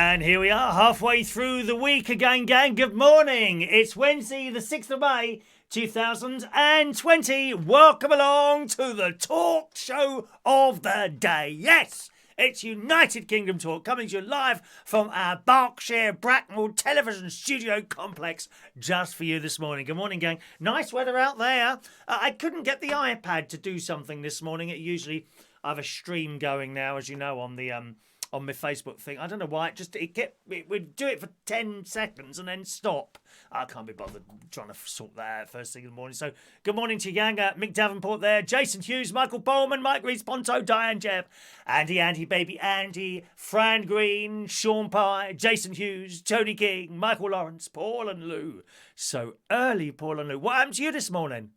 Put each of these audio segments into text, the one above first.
And here we are, halfway through the week again, gang. Good morning. It's Wednesday, the 6th of May, 2020. Welcome along to the talk show of the day. Yes, it's United Kingdom Talk, coming to you live from our Berkshire Bracknell television studio complex just for you this morning. Good morning, gang. Nice weather out there. I couldn't get the iPad to do something this morning. I have a stream going now, as you know, on the on my Facebook thing. I don't know why. It would do it for 10 seconds and then stop. I can't be bothered trying to sort that out first thing in the morning. So good morning to you, gang. Mick Davenport there, Jason Hughes, Michael Bowman, Mike Rees, Ponto, Diane Jeff, Andy, Baby Andy, Fran Green, Shaun Pye, Jason Hughes, Tony King, Michael Lawrence, Paul and Lou. So early, Paul and Lou. What happened to you this morning?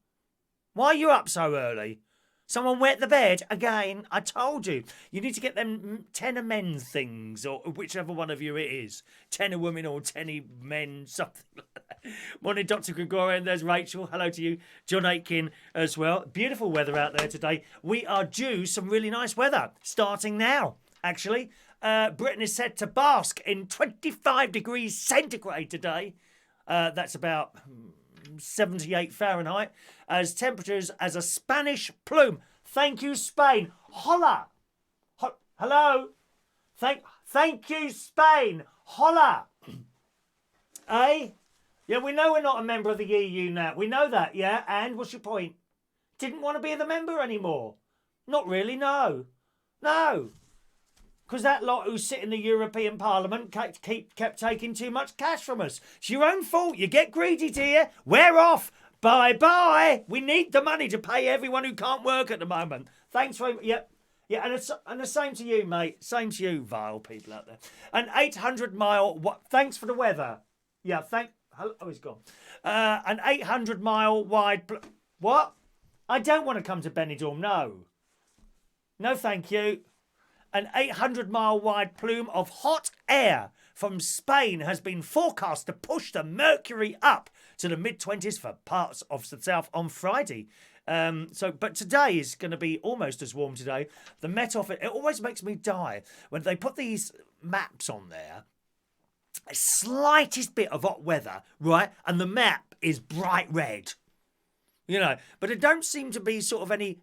Why are you up so early? Someone wet the bed again. I told you. You need to get them 10 of men things, or whichever one of you it is. 10 of women or 10 men, something like that. Morning, Dr. Gregorian. There's Rachel. Hello to you. John Aitken as well. Beautiful weather out there today. We are due some really nice weather starting now, actually. Britain is set to bask in 25 degrees centigrade today. That's about 78 Fahrenheit, as temperatures as a Spanish plume. Thank you, Spain. Holla. Hello. Thank you, Spain. Holla. Eh? Yeah, we know we're not a member of the EU now. We know that, yeah? And what's your point? Didn't want to be the member anymore? Not really, no. No. Because that lot who sit in the European Parliament kept taking too much cash from us. It's your own fault. You get greedy, dear. We're off. Bye-bye. We need the money to pay everyone who can't work at the moment. Thanks very much. Yep. Yeah, and the same to you, mate. Same to you, vile people out there. An 800-mile... Thanks for the weather. Yeah, Oh, he's gone. An 800-mile wide... What? I don't want to come to Benidorm, no. No, thank you. An 800-mile wide plume of hot air from Spain has been forecast to push the mercury up to the mid-20s for parts of the south on Friday. But today is going to be almost as warm today. The Met Office, it always makes me die when they put these maps on there. A slightest bit of hot weather, right? And the map is bright red. You know, but it don't seem to be sort of any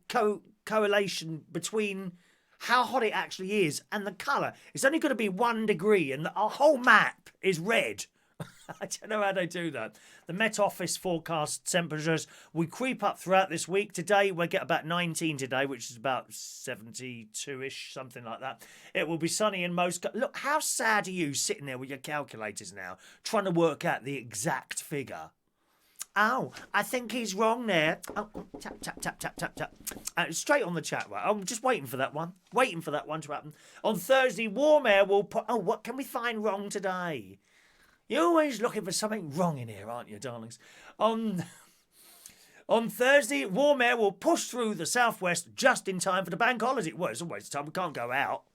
correlation between how hot it actually is and the colour. It's only going to be 1 degree and our whole map is red. I don't know how they do that. The Met Office forecast temperatures will creep up throughout this week. Today we'll get about 19 today, which is about 72-ish, something like that. It will be sunny in most... Look, how sad are you sitting there with your calculators now, trying to work out the exact figure? Oh, I think he's wrong there. Oh, tap. Straight on the chat. Right? I'm just waiting for that one. Waiting for that one to happen. On Thursday, warm air will put... Oh, what can we find wrong today? You're always looking for something wrong in here, aren't you, darlings? On Thursday, warm air will push through the southwest just in time for the bank holiday. Well, it's always time. We can't go out.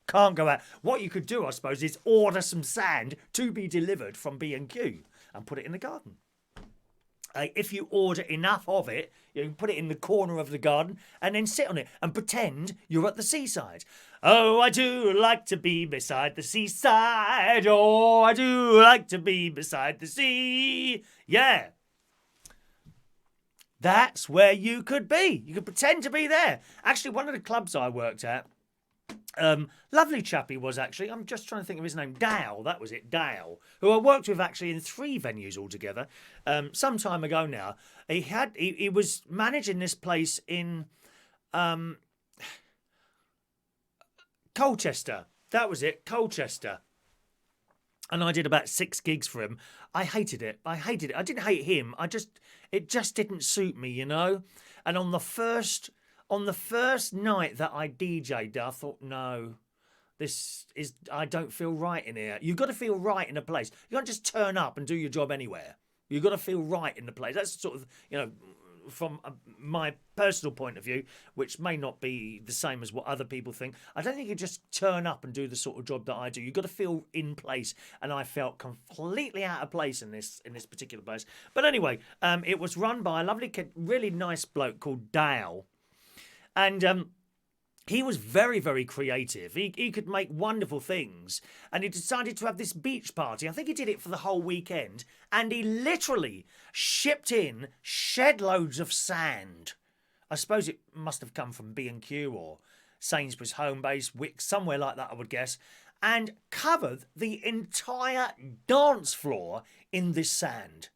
Can't go out. What you could do, I suppose, is order some sand to be delivered from B&Q and put it in the garden. If you order enough of it, you can put it in the corner of the garden and then sit on it and pretend you're at the seaside. Oh, I do like to be beside the seaside. Oh, I do like to be beside the sea. Yeah. That's where you could be. You could pretend to be there. Actually, one of the clubs I worked at, lovely chap he was, actually. I'm just trying to think of his name. Dale, that was it, Dale, who I worked with actually in 3 venues altogether some time ago now. He was managing this place in Colchester. That was it, Colchester. And I did about 6 gigs for him. I hated it. I didn't hate him. It just didn't suit me, you know. And on the first night that I DJ'd, I thought, no, I don't feel right in here. You've got to feel right in a place. You can't just turn up and do your job anywhere. You've got to feel right in the place. That's sort of, you know, from my personal point of view, which may not be the same as what other people think. I don't think you just turn up and do the sort of job that I do. You've got to feel in place, and I felt completely out of place in this particular place. But anyway, it was run by a lovely kid, really nice bloke called Dale. And he was very, very creative. He could make wonderful things. And he decided to have this beach party. I think he did it for the whole weekend. And he literally shipped in shed loads of sand. I suppose it must have come from B&Q or Sainsbury's Home Base, Wick, somewhere like that, I would guess. And covered the entire dance floor in this sand.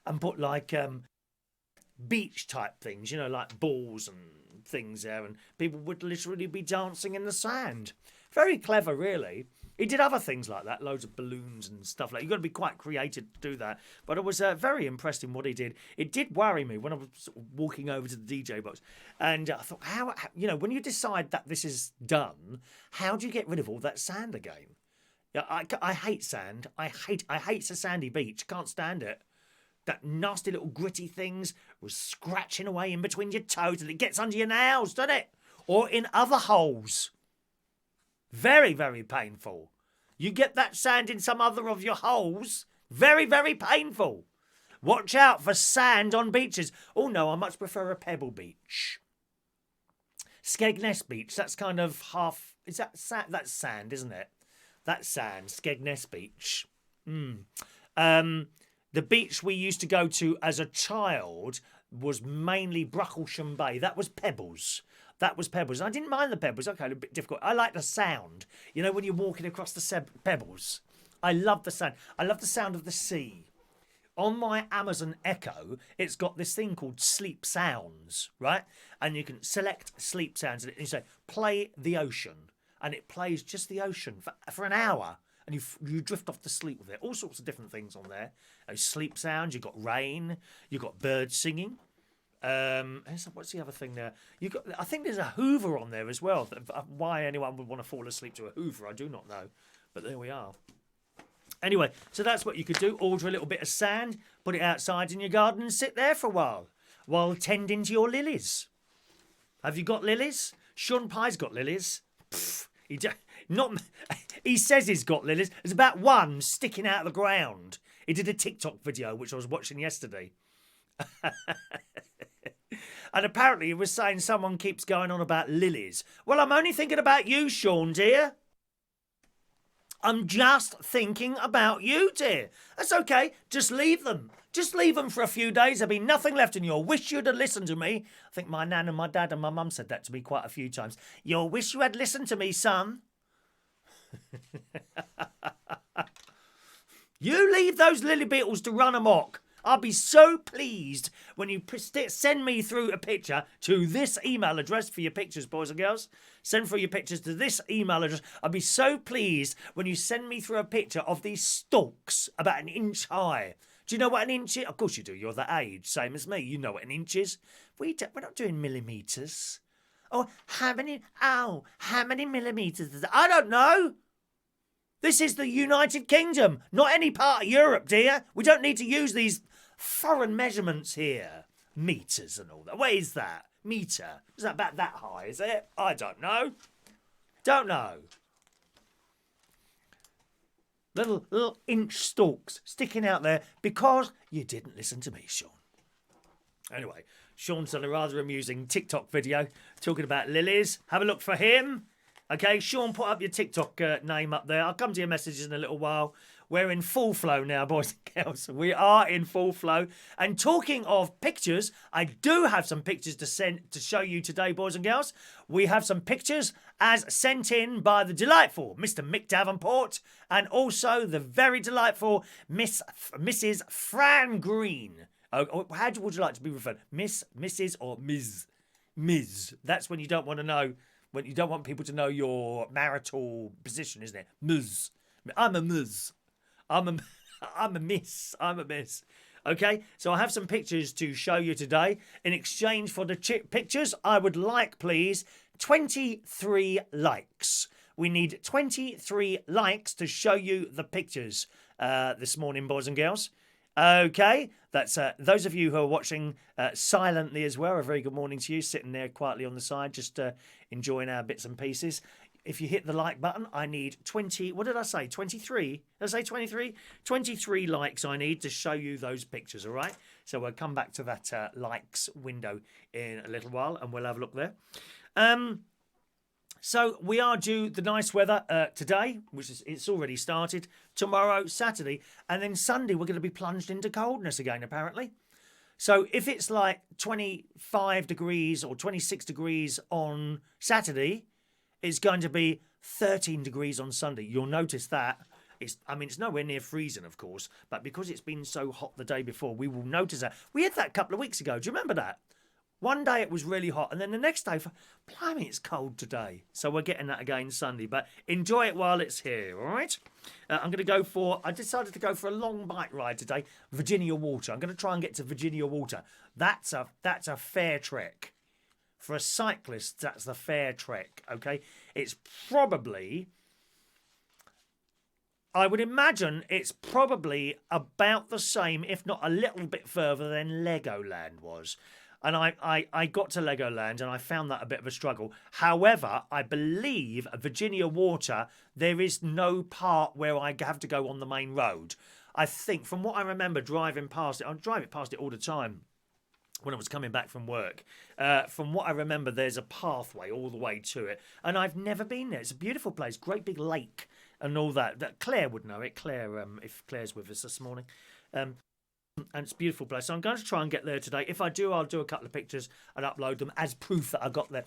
And put like beach type things, you know, like balls and things there, and people would literally be dancing in the sand. Very clever, really. He did other things like that, loads of balloons and stuff like that. You've got to be quite creative to do that. But I was very impressed in what he did. It did worry me when I was sort of walking over to the DJ box. And I thought, how, you know, when you decide that this is done, how do you get rid of all that sand again? Yeah, I hate sand. I hate a sandy beach. Can't stand it. That nasty little gritty things was scratching away in between your toes and it gets under your nails, doesn't it? Or in other holes. Very, very painful. You get that sand in some other of your holes. Very, very painful. Watch out for sand on beaches. Oh no, I much prefer a pebble beach. Skegness Beach, that's kind of half... Is that sand? That's sand, isn't it? That's sand. Skegness Beach. The beach we used to go to as a child was mainly Brucklesham Bay. That was pebbles. That was pebbles. I didn't mind the pebbles. Okay, a bit difficult. I like the sound. You know, when you're walking across the pebbles. I love the sound. I love the sound of the sea. On my Amazon Echo, it's got this thing called Sleep Sounds, right? And you can select sleep sounds and you say, play the ocean. And it plays just the ocean for an hour. And you drift off to sleep with it. All sorts of different things on there. Sleep sounds, you've got rain, you've got birds singing. What's the other thing there? I think there's a Hoover on there as well. Why anyone would want to fall asleep to a Hoover, I do not know. But there we are. Anyway, so that's what you could do. Order a little bit of sand, put it outside in your garden and sit there for a while tending to your lilies. Have you got lilies? Shaun Pye's got lilies. Pfft, he says he's got lilies. There's about one sticking out of the ground. He did a TikTok video, which I was watching yesterday. And apparently he was saying someone keeps going on about lilies. Well, I'm only thinking about you, Shaun, dear. I'm just thinking about you, dear. That's okay. Just leave them. Just leave them for a few days. There'll be nothing left in you. Wish you'd have listened to me. I think my nan and my dad and my mum said that to me quite a few times. You'll wish you had listened to me, son. You leave those lily beetles to run amok. I'll be so pleased when you send me through a picture to this email address for your pictures, boys and girls. Send through your pictures to this email address. I'll be so pleased when you send me through a picture of these stalks about 1 inch high. Do you know what an inch is? Of course you do. You're the age, same as me. You know what an inch is. We're not doing millimetres. Oh, how many millimetres is that? I don't know. This is the United Kingdom, not any part of Europe, dear. We don't need to use these foreign measurements here. Meters and all that. What is that? Meter. Is that about that high, is it? I don't know. Don't know. Little inch stalks sticking out there because you didn't listen to me, Shaun. Anyway, Shaun's done a rather amusing TikTok video talking about lilies. Have a look for him. Okay, Shaun, put up your TikTok name up there. I'll come to your messages in a little while. We're in full flow now, boys and girls. We are in full flow. And talking of pictures, I do have some pictures to show you today, boys and girls. We have some pictures as sent in by the delightful Mr. Mick Davenport and also the very delightful Mrs. Fran Green. How would you like to be referred? Miss, Mrs. or Ms? Ms. That's when you don't want to know. When you don't want people to know your marital position, isn't it? Ms. I'm a Ms. I'm a miss. I'm a miss. Okay, so I have some pictures to show you today. In exchange for the pictures, I would like, please, 23 likes. We need 23 likes to show you the pictures this morning, boys and girls. Okay, that's those of you who are watching silently as well. A very good morning to you, sitting there quietly on the side, just enjoying our bits and pieces. If you hit the like button, I need 20. What did I say? 23? Did I say 23? 23 likes I need to show you those pictures. All right. So we'll come back to that likes window in a little while, and we'll have a look there. So we are due the nice weather today, which is it's already started. Tomorrow, Saturday, and then Sunday we're going to be plunged into coldness again, apparently. So if it's like 25 degrees or 26 degrees on Saturday, it's going to be 13 degrees on Sunday. You'll notice that. It's nowhere near freezing, of course, but because it's been so hot the day before, we will notice that. We had that a couple of weeks ago. Do you remember that? One day it was really hot, and then the next day, blimey, it's cold today. So we're getting that again Sunday, but enjoy it while it's here, all right? I decided to go for a long bike ride today, Virginia Water. I'm going to try and get to Virginia Water. That's a fair trek. For a cyclist, that's the fair trek, okay? It's probably, I would imagine it's probably about the same, if not a little bit further than Legoland was. And I got to Legoland and I found that a bit of a struggle. However, I believe Virginia Water, there is no part where I have to go on the main road. I think, from what I remember driving past it, I drive it past it all the time when I was coming back from work. From what I remember, there's a pathway all the way to it. And I've never been there. It's a beautiful place, great big lake and all that. That Claire would know it. Claire, if Claire's with us this morning. And it's a beautiful place. So I'm going to try and get there today. If I do, I'll do a couple of pictures and upload them as proof that I got there.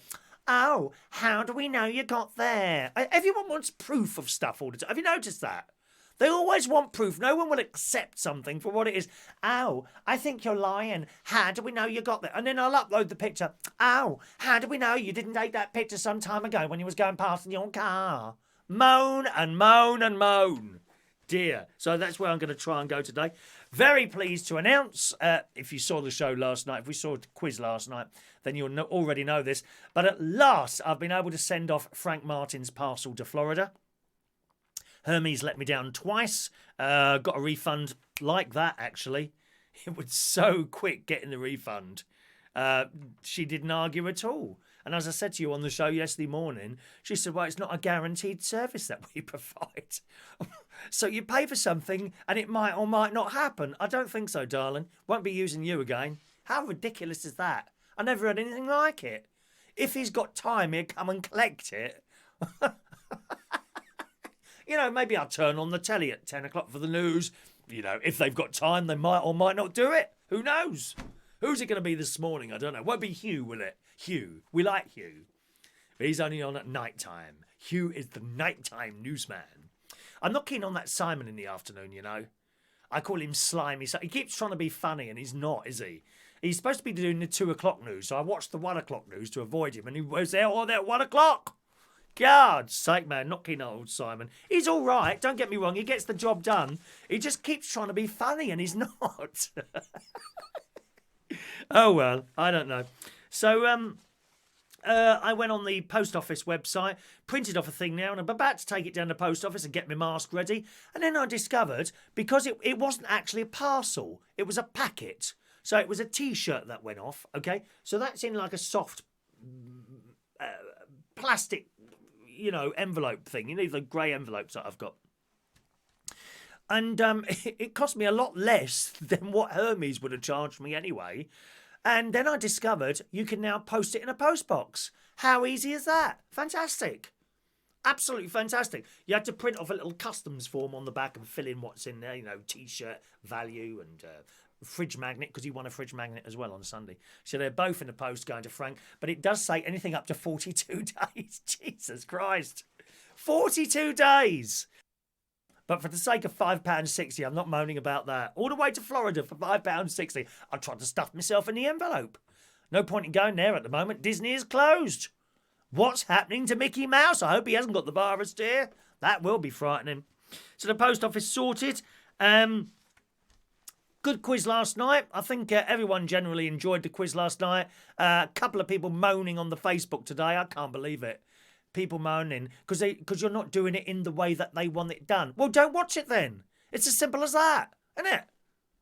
Oh, how do we know you got there? Everyone wants proof of stuff all the time. Have you noticed that? They always want proof. No one will accept something for what it is. Oh, I think you're lying. How do we know you got there? And then I'll upload the picture. Oh, how do we know you didn't take that picture some time ago when you was going past in your car? Moan and moan and moan. Dear. So that's where I'm going to try and go today. Very pleased to announce, if you saw the show last night, if we saw the quiz last night, then you'll already know this. But at last, I've been able to send off Frank Martin's parcel to Florida. Hermes let me down twice. Got a refund like that, actually. It was so quick getting the refund. She didn't argue at all. And as I said to you on the show yesterday morning, she said, well, it's not a guaranteed service that we provide. So you pay for something and it might or might not happen. I don't think so, darling. Won't be using you again. How ridiculous is that? I never heard anything like it. If he's got time, he'll come and collect it. You know, maybe I'll turn on the telly at 10 o'clock for the news. You know, if they've got time, they might or might not do it. Who knows? Who's it going to be this morning? I don't know. Won't be Hugh, will it? Hugh. We like Hugh. But he's only on at night time. Hugh is the nighttime newsman. I'm not keen on that Simon in the afternoon, you know. I call him Slimy. He keeps trying to be funny and he's not, is he? He's supposed to be doing the 2 o'clock news, so I watched the 1 o'clock news to avoid him, and he was there all there at 1 o'clock. God's sake, man, not keen on old Simon. He's all right, don't get me wrong, he gets the job done. He just keeps trying to be funny and he's not. Oh, well, I don't know. So, I went on the post office website, printed off a thing now, and I'm about to take it down to the post office and get my mask ready. And then I discovered, because it wasn't actually a parcel, it was a packet. So it was a T-shirt that went off, okay? So that's in like a soft plastic, you know, envelope thing. You know, the grey envelopes that I've got. And it cost me a lot less than what Hermes would have charged me anyway. And then I discovered you can now post it in a postbox. How easy is that? Fantastic. Absolutely fantastic. You had to print off a little customs form on the back and fill in what's in there, you know, T-shirt, value and fridge magnet, because he won a fridge magnet as well on Sunday. So they're both in the post going to Frank. But it does say anything up to 42 days. Jesus Christ. 42 days. But for the sake of £5.60, I'm not moaning about that. All the way to Florida for £5.60. I tried to stuff myself in the envelope. No point in going there at the moment. Disney is closed. What's happening to Mickey Mouse? I hope he hasn't got the virus, dear. That will be frightening. So the post office sorted. Good quiz last night. I think everyone generally enjoyed the quiz last night. A couple of people moaning on the Facebook today. I can't believe it. People moaning because you're not doing it in the way that they want it done. Well, don't watch it then. It's as simple as that, isn't it?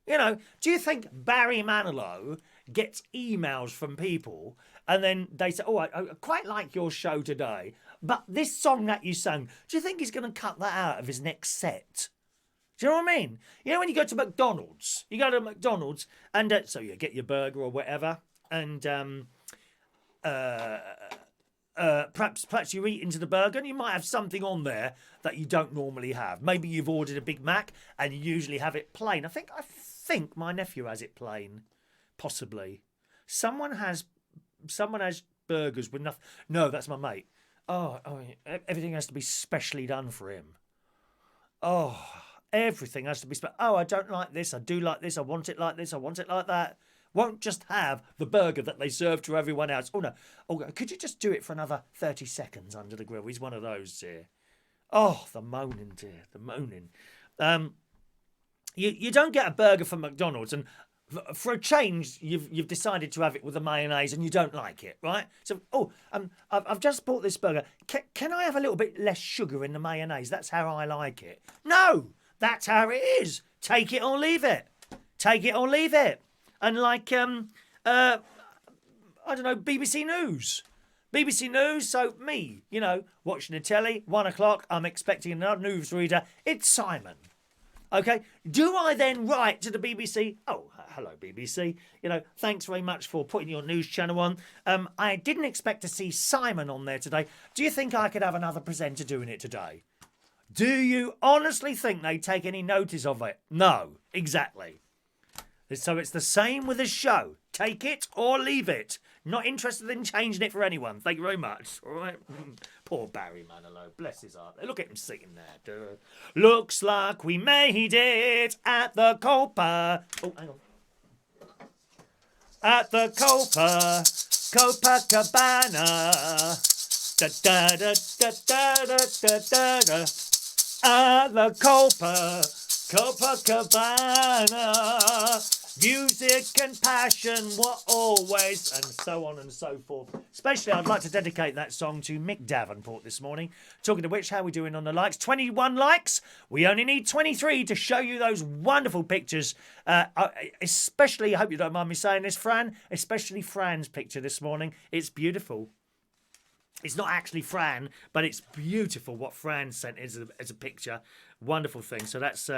You know, do you think Barry Manilow gets emails from people and then they say, oh, I quite like your show today, but this song that you sang, do you think he's going to cut that out of his next set? Do you know what I mean? You know, when you go to McDonald's, and so you get your burger or whatever, and perhaps you eat into the burger and you might have something on there that you don't normally have. Maybe you've ordered a Big Mac and you usually have it plain. I think my nephew has it plain, possibly. Someone has burgers with nothing. No, that's my mate. Oh, everything has to be specially done for him. Oh, everything has to be special. Oh, I don't like this. I do like this. I want it like this. I want it like that. Won't just have the burger that they serve to everyone else. Oh, no. Oh, could you just do it for another 30 seconds under the grill? He's one of those, dear. Oh, the moaning, dear. The moaning. You don't get a burger from McDonald's and for a change, you've decided to have it with the mayonnaise and you don't like it, right? So, I've just bought this burger. Can I have a little bit less sugar in the mayonnaise? That's how I like it. No, that's how it is. Take it or leave it. Take it or leave it. And like, I don't know, BBC News. BBC News, so me, watching the telly, 1 o'clock, I'm expecting another newsreader. It's Simon. Okay, do I then write to the BBC? Oh, hello, BBC. Thanks very much for putting your news channel on. I didn't expect to see Simon on there today. Do you think I could have another presenter doing it today? Do you honestly think they take any notice of it? No, exactly. So it's the same with the show. Take it or leave it. Not interested in changing it for anyone. Thank you very much. All right. Poor Barry Manilow. Bless his heart. Look at him sitting there. Looks like we made it at the Copa. Oh, hang on. At the Copa. Copacabana. Da da da da da da da da. At the Copa. Copacabana. Music and passion were always, and so on and so forth. Especially, I'd like to dedicate that song to Mick Davenport this morning. Talking of which, how are we doing on the likes? 21 likes. We only need 23 to show you those wonderful pictures. Especially, I hope you don't mind me saying this, Fran, especially Fran's picture this morning. It's beautiful. It's not actually Fran, but it's beautiful what Fran sent as a picture. Wonderful thing. So that's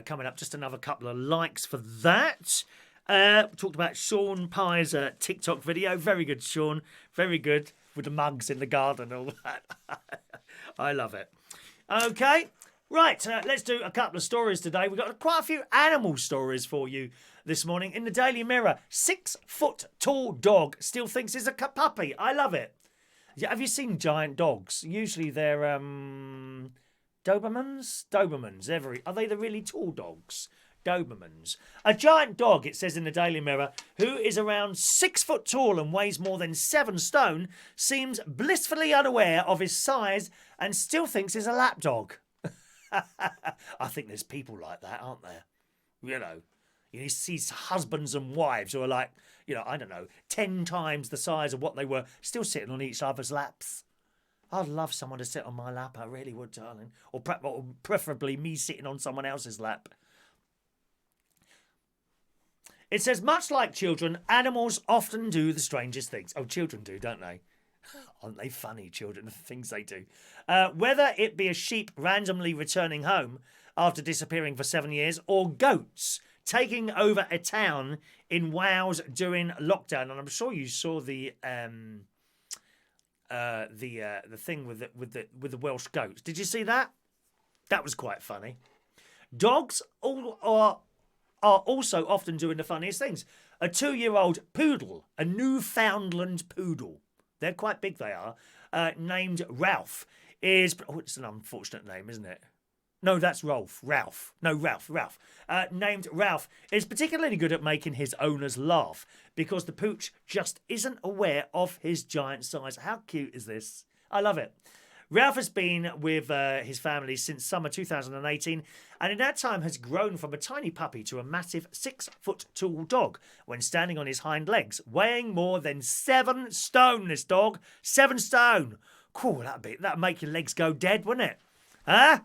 coming up. Just another couple of likes for that. Talked about Shaun Pye's TikTok video. Very good, Shaun. Very good. With the mugs in the garden and all that. I love it. Okay. Right. Let's do a couple of stories today. We've got quite a few animal stories for you this morning. In the Daily Mirror, 6-foot tall dog still thinks he's a puppy. I love it. Have you seen giant dogs? Usually they're Dobermans? Dobermans. Are they the really tall dogs? Dobermans. A giant dog, it says in the Daily Mirror, who is around 6 foot tall and weighs more than 7 stone, seems blissfully unaware of his size and still thinks he's a lapdog. I think there's people like that, aren't there? You see husbands and wives who are like, I don't know, 10 times the size of what they were, still sitting on each other's laps. I'd love someone to sit on my lap, I really would, darling. Or preferably me sitting on someone else's lap. It says, much like children, animals often do the strangest things. Oh, children do, don't they? Aren't they funny, children, the things they do? Whether it be a sheep randomly returning home after disappearing for 7 years, or goats taking over a town in Wales during lockdown. And I'm sure you saw the thing with the Welsh goats. Did you see that? That was quite funny. Dogs are also often doing the funniest things. A 2-year-old poodle, a Newfoundland poodle, they're quite big, they are, named Ralph, it's an unfortunate name, isn't it? No, that's Rolf. Ralph. No, Ralph. Named Ralph is particularly good at making his owners laugh because the pooch just isn't aware of his giant size. How cute is this? I love it. Ralph has been with his family since summer 2018 and in that time has grown from a tiny puppy to a massive 6 foot tall dog when standing on his hind legs, weighing more than 7 stone, this dog. 7 stone. Cool, that'd make your legs go dead, wouldn't it? Huh?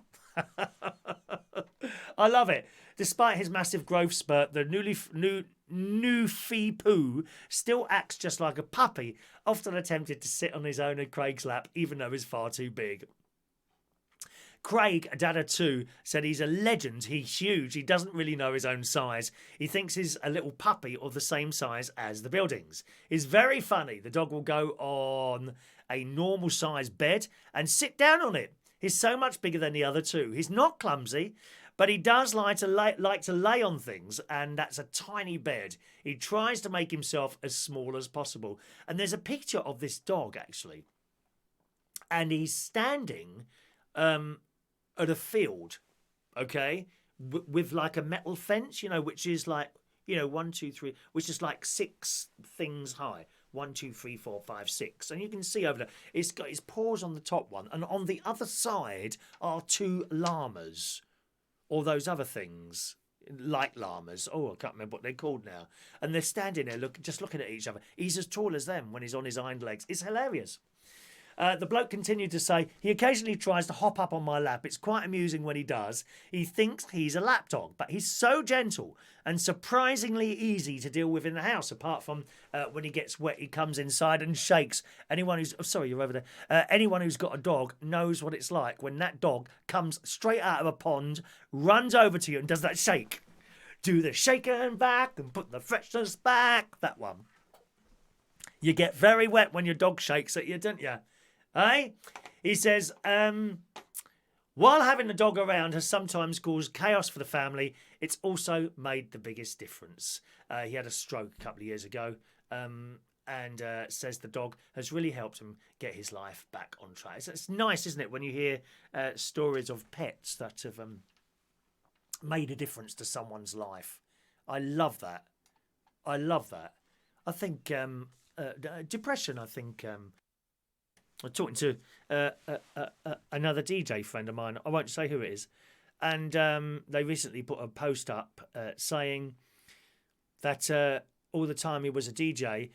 I love it. Despite his massive growth spurt, the Newfie Poo still acts just like a puppy, often attempted to sit on his owner Craig's lap, even though he's far too big. Craig, Dada 2, said he's a legend. He's huge. He doesn't really know his own size. He thinks he's a little puppy of the same size as the buildings. He's very funny. The dog will go on a normal size bed and sit down on it. He's so much bigger than the other two. He's not clumsy, but he does like to lay on things, and that's a tiny bed. He tries to make himself as small as possible. And there's a picture of this dog, actually. And he's standing at a field, okay, with like a metal fence, you know, which is like, you know, 1, 2, 3, which is like 6 things high. 1, 2, 3, 4, 5, 6. And you can see over there, it's got his paws on the top one. And on the other side are 2 llamas, or those other things, like llamas. Oh, I can't remember what they're called now. And they're standing there just looking at each other. He's as tall as them when he's on his hind legs. It's hilarious. The bloke continued to say, he occasionally tries to hop up on my lap. It's quite amusing when he does. He thinks he's a lap dog, but he's so gentle and surprisingly easy to deal with in the house, apart from when he gets wet, he comes inside and shakes. Anyone who's... Oh, sorry, you're over there. Anyone who's got a dog knows what it's like when that dog comes straight out of a pond, runs over to you and does that shake. Do the shaking back and put the freshness back. That one. You get very wet when your dog shakes at you, don't you? Eh? He says, while having the dog around has sometimes caused chaos for the family, it's also made the biggest difference. He had a stroke a couple of years ago, and says the dog has really helped him get his life back on track. It's nice, isn't it, when you hear stories of pets that have made a difference to someone's life. I love that. I love that. I think depression, I think... I'm talking to another DJ friend of mine. I won't say who it is. And they recently put a post up saying that all the time he was a DJ,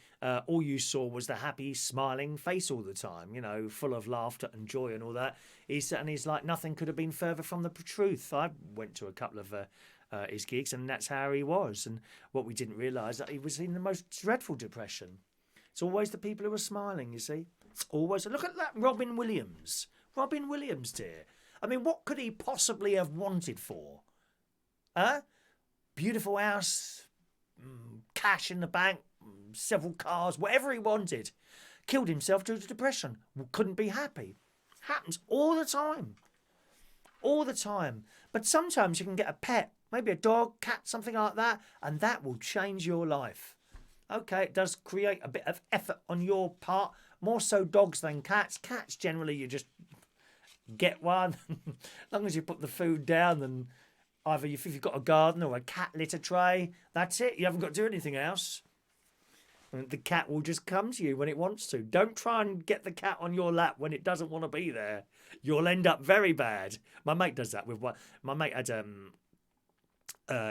all you saw was the happy, smiling face all the time, you know, full of laughter and joy and all that. He's like, nothing could have been further from the truth. I went to a couple of his gigs, and that's how he was. And what we didn't realise, that he was in the most dreadful depression. It's always the people who are smiling, you see. It's always... Look at that Robin Williams. Robin Williams, dear. I mean, what could he possibly have wanted for? Huh? Beautiful house, cash in the bank, several cars, whatever he wanted. Killed himself due to depression. Couldn't be happy. Happens all the time. All the time. But sometimes you can get a pet, maybe a dog, cat, something like that, and that will change your life. Okay, it does create a bit of effort on your part, more so dogs than cats. Cats, generally, you just get one. As long as you put the food down, then either if you've got a garden or a cat litter tray, that's it. You haven't got to do anything else. And the cat will just come to you when it wants to. Don't try and get the cat on your lap when it doesn't want to be there. You'll end up very bad. My mate does that with one. My mate had...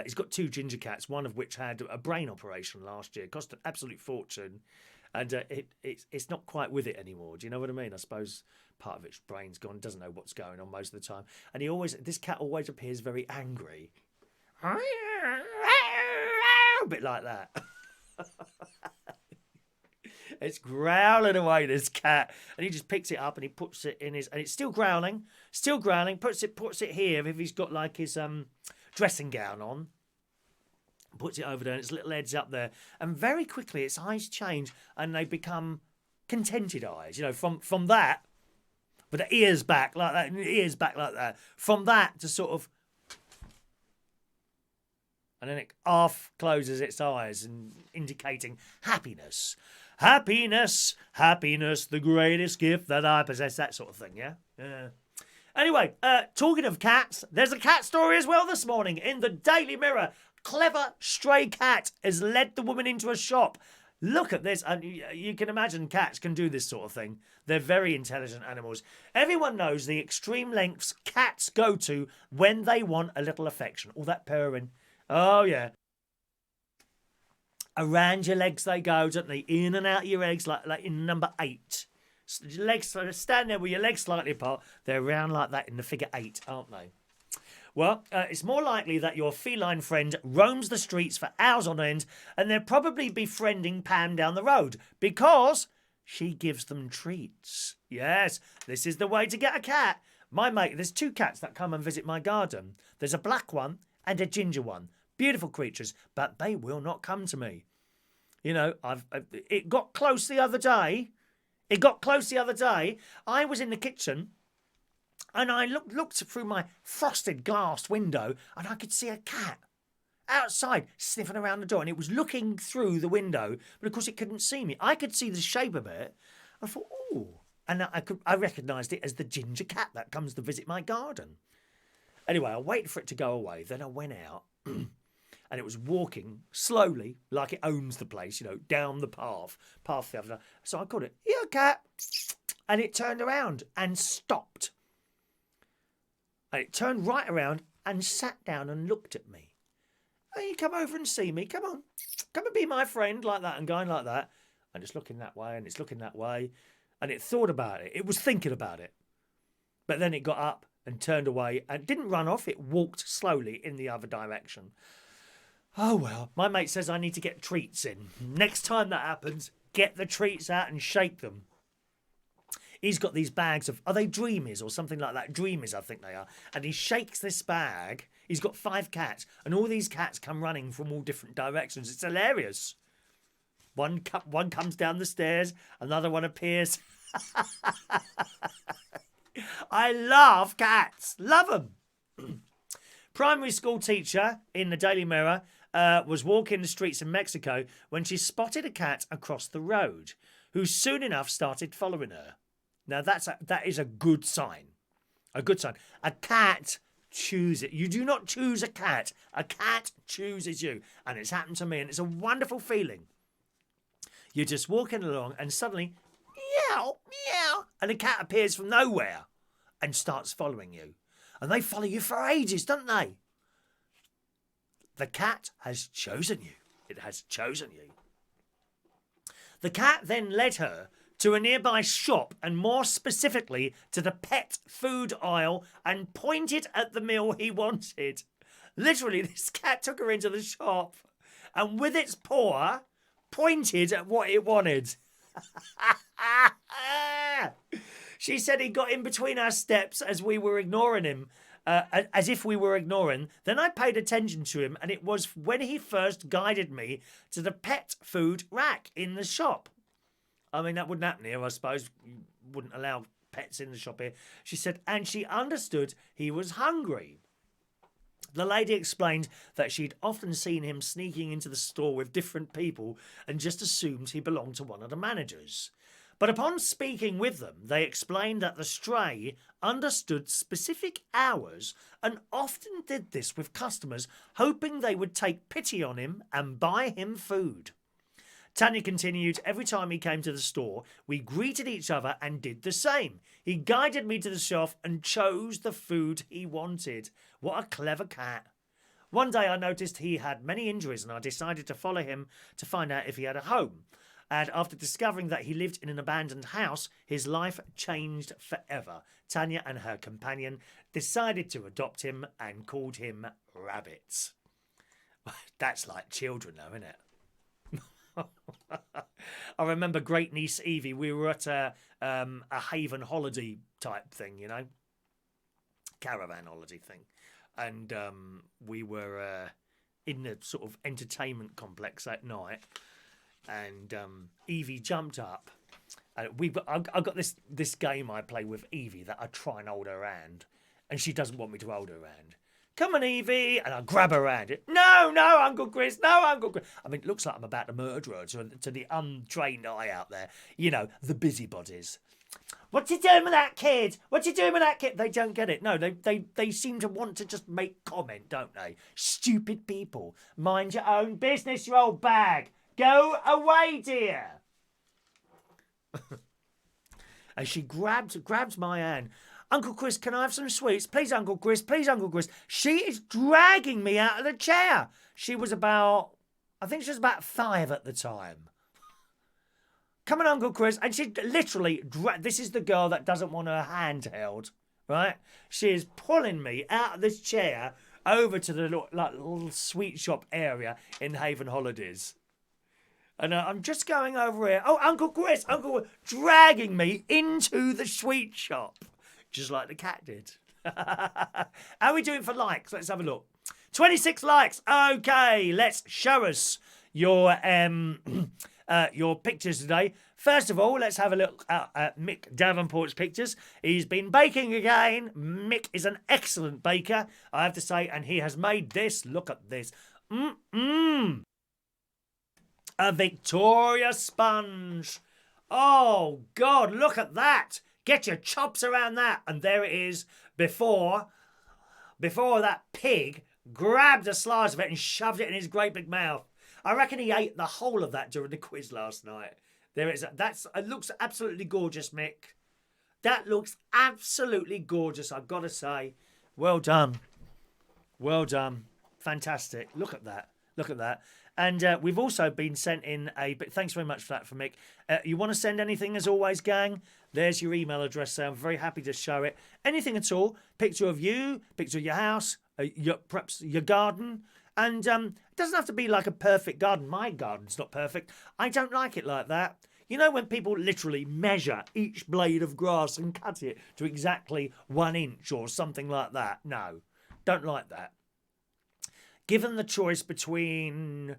he's got 2 ginger cats, one of which had a brain operation last year. It cost an absolute fortune. And it's not quite with it anymore. Do you know what I mean? I suppose part of its brain's gone, doesn't know what's going on most of the time. And this cat always appears very angry. A bit like that. It's growling away, this cat. And he just picks it up and he puts it in his... And it's still growling, puts it here if he's got like his... dressing gown on, puts it over there, and its little head's up there, and very quickly its eyes change and they become contented eyes, you know, from that, with the ears back like that, and the ears back like that, from that to sort of, and then it half closes its eyes, and indicating happiness. Happiness, happiness, the greatest gift that I possess, that sort of thing, yeah? Yeah. Anyway, talking of cats, there's a cat story as well this morning in the Daily Mirror. Clever stray cat has led the woman into a shop. Look at this. And you can imagine cats can do this sort of thing. They're very intelligent animals. Everyone knows the extreme lengths cats go to when they want a little affection. All that purring. Oh, yeah. Around your legs they go, don't they? In and out of your legs, like in number 8. Legs stand there with your legs slightly apart. They're round like that in the figure 8, aren't they? Well, it's more likely that your feline friend roams the streets for hours on end, and they'll probably be friending Pam down the road because she gives them treats. Yes, this is the way to get a cat. My mate, there's 2 cats that come and visit my garden. There's a black one and a ginger one. Beautiful creatures, but they will not come to me. You know, it got close the other day. I was in the kitchen and I looked through my frosted glass window and I could see a cat outside sniffing around the door, and it was looking through the window, but of course it couldn't see me. I could see the shape of it. I thought, oh, and I recognised it as the ginger cat that comes to visit my garden. Anyway, I waited for it to go away. Then I went out. And it was walking slowly, like it owns the place, you know, down the path the other side. So I called it, "Yeah, cat." And it turned around and stopped. And it turned right around and sat down and looked at me. "Hey, you come over and see me. Come on. Come and be my friend," like that, and going like that. And it's looking that way, and it's looking that way. And it thought about it. It was thinking about it. But then it got up and turned away and didn't run off. It walked slowly in the other direction. Oh, well, my mate says I need to get treats in. Next time that happens, get the treats out and shake them. He's got these bags of, are they Dreamies or something like that? Dreamies, I think they are. And he shakes this bag. He's got 5 cats, and all these cats come running from all different directions. It's hilarious. One comes down the stairs, another one appears. I love cats. Love them. Primary school teacher in the Daily Mirror was walking the streets in Mexico when she spotted a cat across the road, who soon enough started following her. Now that is a good sign. A good sign. A cat chooses. You do not choose a cat. A cat chooses you. And it's happened to me, and it's a wonderful feeling. You're just walking along and suddenly, meow, meow, and a cat appears from nowhere and starts following you. And they follow you for ages, don't they? The cat has chosen you. It has chosen you. The cat then led her to a nearby shop, and more specifically to the pet food aisle, and pointed at the meal he wanted. Literally, this cat took her into the shop and with its paw pointed at what it wanted. She said he got in between our steps as we were ignoring him, as if we were ignoring. Then I paid attention to him, and it was when he first guided me to the pet food rack in the shop. I mean, that wouldn't happen here, I suppose. You wouldn't allow pets in the shop here. She said, and she understood he was hungry. The lady explained that she'd often seen him sneaking into the store with different people and just assumed he belonged to one of the managers. But upon speaking with them, they explained that the stray understood specific hours and often did this with customers, hoping they would take pity on him and buy him food. Tanya continued, every time he came to the store, we greeted each other and did the same. He guided me to the shelf and chose the food he wanted. What a clever cat. One day I noticed he had many injuries, and I decided to follow him to find out if he had a home. And after discovering that he lived in an abandoned house, his life changed forever. Tanya and her companion decided to adopt him and called him Rabbit. That's like children though, isn't it? I remember great niece Evie, we were at a Haven holiday type thing, you know, caravan holiday thing, and we were in the sort of entertainment complex at night, and Evie jumped up, and I've got this game I play with Evie that I try and hold her hand, and she doesn't want me to hold her hand. Come on, Evie, and I grab her hand. No, Uncle Chris, no, Uncle Chris. I mean, it looks like I'm about to murder her to the untrained eye out there. You know, the busybodies. What you doing with that kid? What you doing with that kid? They don't get it. No, they seem to want to just make comment, don't they? Stupid people. Mind your own business, you old bag. Go away, dear. And she grabs my hand. Uncle Chris, can I have some sweets? Please, Uncle Chris. Please, Uncle Chris. She is dragging me out of the chair. She was about 5 at the time. Come on, Uncle Chris. And she literally, this is the girl that doesn't want her hand held, right? She is pulling me out of this chair over to the little sweet shop area in Haven Holidays. And I'm just going over here. Oh, Uncle Chris, dragging me into the sweet shop. just like the cat did. How are we doing for likes? Let's have a look. 26 likes. Okay, let's show us your pictures today. First of all, let's have a look at Mick Davenport's pictures. He's been baking again. Mick is an excellent baker, I have to say, and he has made this. Look at this. A Victoria sponge. Oh, God, look at that. Get your chops around that. And there it is before that pig grabbed a slice of it and shoved it in his great big mouth. I reckon he ate the whole of that during the quiz last night. There it is. It looks absolutely gorgeous, Mick. That looks absolutely gorgeous, I've got to say. Well done. Well done. Fantastic. Look at that. Look at that. And we've also been sent in but thanks very much for that from Mick. You want to send anything, as always, gang? There's your email address there. I'm very happy to show it. Anything at all. Picture of you, picture of your house, perhaps your garden. And it doesn't have to be like a perfect garden. My garden's not perfect. I don't like it like that. You know when people literally measure each blade of grass and cut it to exactly 1 inch or something like that? No, don't like that. Given the choice between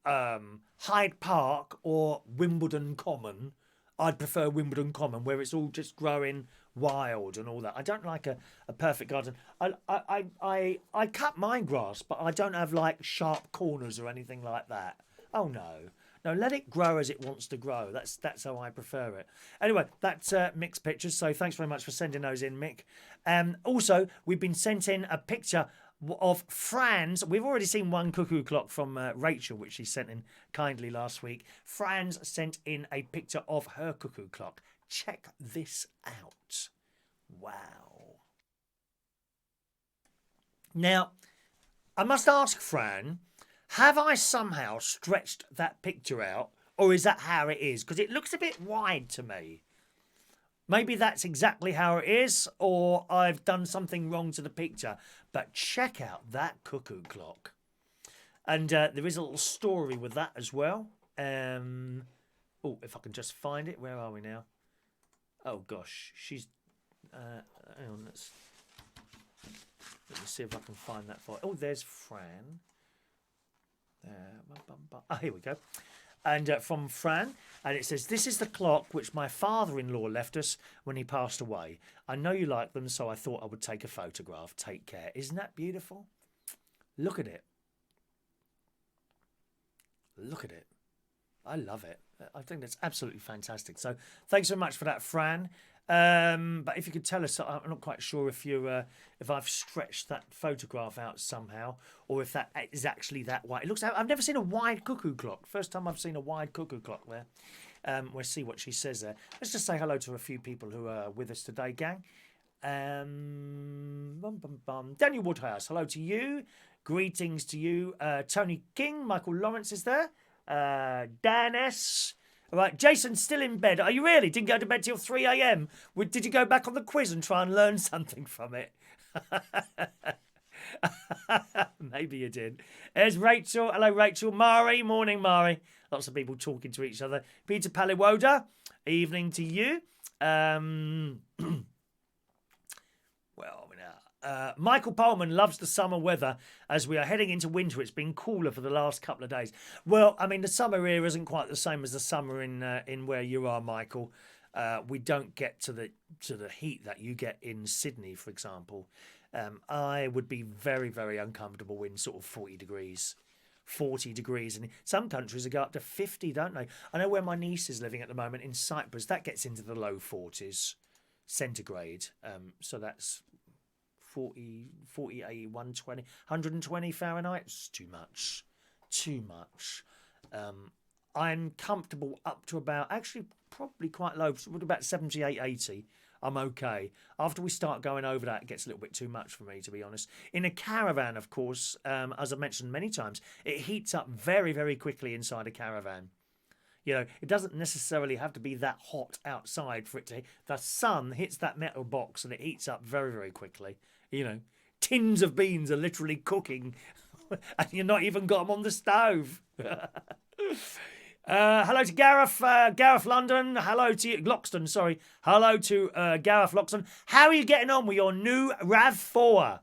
Hyde Park or Wimbledon Common, I'd prefer Wimbledon Common, where it's all just growing wild and all that. I don't like a perfect garden. I cut my grass, but I don't have like sharp corners or anything like that. Oh no. No, let it grow as it wants to grow. That's how I prefer it. Anyway, that's Mick's pictures. So thanks very much for sending those in, Mick. Also, we've been sent in a picture of Fran's. We've already seen one cuckoo clock from Rachel, which she sent in kindly last week. Fran's sent in a picture of her cuckoo clock. Check this out. Wow. Now, I must ask Fran, have I somehow stretched that picture out, or is that how it is? Because it looks a bit wide to me. Maybe that's exactly how it is, or I've done something wrong to the picture. But check out that cuckoo clock. And there is a little story with that as well. Oh, if I can just find it. Where are we now? Oh, gosh. She's... hang on, let me see if I can find that for... Oh, there's Fran. Oh, here we go. And from Fran, and it says, "This is the clock which my father-in-law left us when he passed away. I know you like them, so I thought I would take a photograph. Take care." Isn't that beautiful? Look at it. Look at it. I love it. I think that's absolutely fantastic. So thanks so much for that, Fran. But if you could tell us, I'm not quite sure if I've stretched that photograph out somehow, or if that is actually that wide. It looks. I've never seen a wide cuckoo clock. First time I've seen a wide cuckoo clock there. We'll see what she says there. Let's just say hello to a few people who are with us today, gang. Daniel Woodhouse, hello to you. Greetings to you. Tony King, Michael Lawrence is there. Dan S. All right, Jason's still in bed. Are you really? Didn't go to bed till 3 a.m? Did you go back on the quiz and try and learn something from it? Maybe you did. There's Rachel. Hello, Rachel. Mari. Morning, Mari. Lots of people talking to each other. Peter Paliwoda. Evening to you. Well, Michael Pullman loves the summer weather. As we are heading into winter, it's been cooler for the last couple of days. Well, I mean, the summer here isn't quite the same as the summer in where you are, Michael. We don't get to the heat that you get in Sydney, for example. I would be very, very uncomfortable in sort of 40 degrees. 40 degrees, and some countries go up to 50, don't they? I know where my niece is living at the moment in Cyprus, that gets into the low 40s centigrade. So that's 40, 80, 120, 120 Fahrenheit. It's too much. Too much. I'm comfortable up to about, actually probably quite low, about 78, 80. I'm okay. After we start going over that, it gets a little bit too much for me, to be honest. In a caravan, of course, as I've mentioned many times, it heats up very, very quickly inside a caravan. You know, it doesn't necessarily have to be that hot outside for it to... The sun hits that metal box and it heats up very, very quickly. You know, tins of beans are literally cooking and you've not even got them on the stove. Hello to Gareth, Gareth London. Hello to you, Loxton, sorry. Hello to Gareth Loxton. How are you getting on with your new RAV4?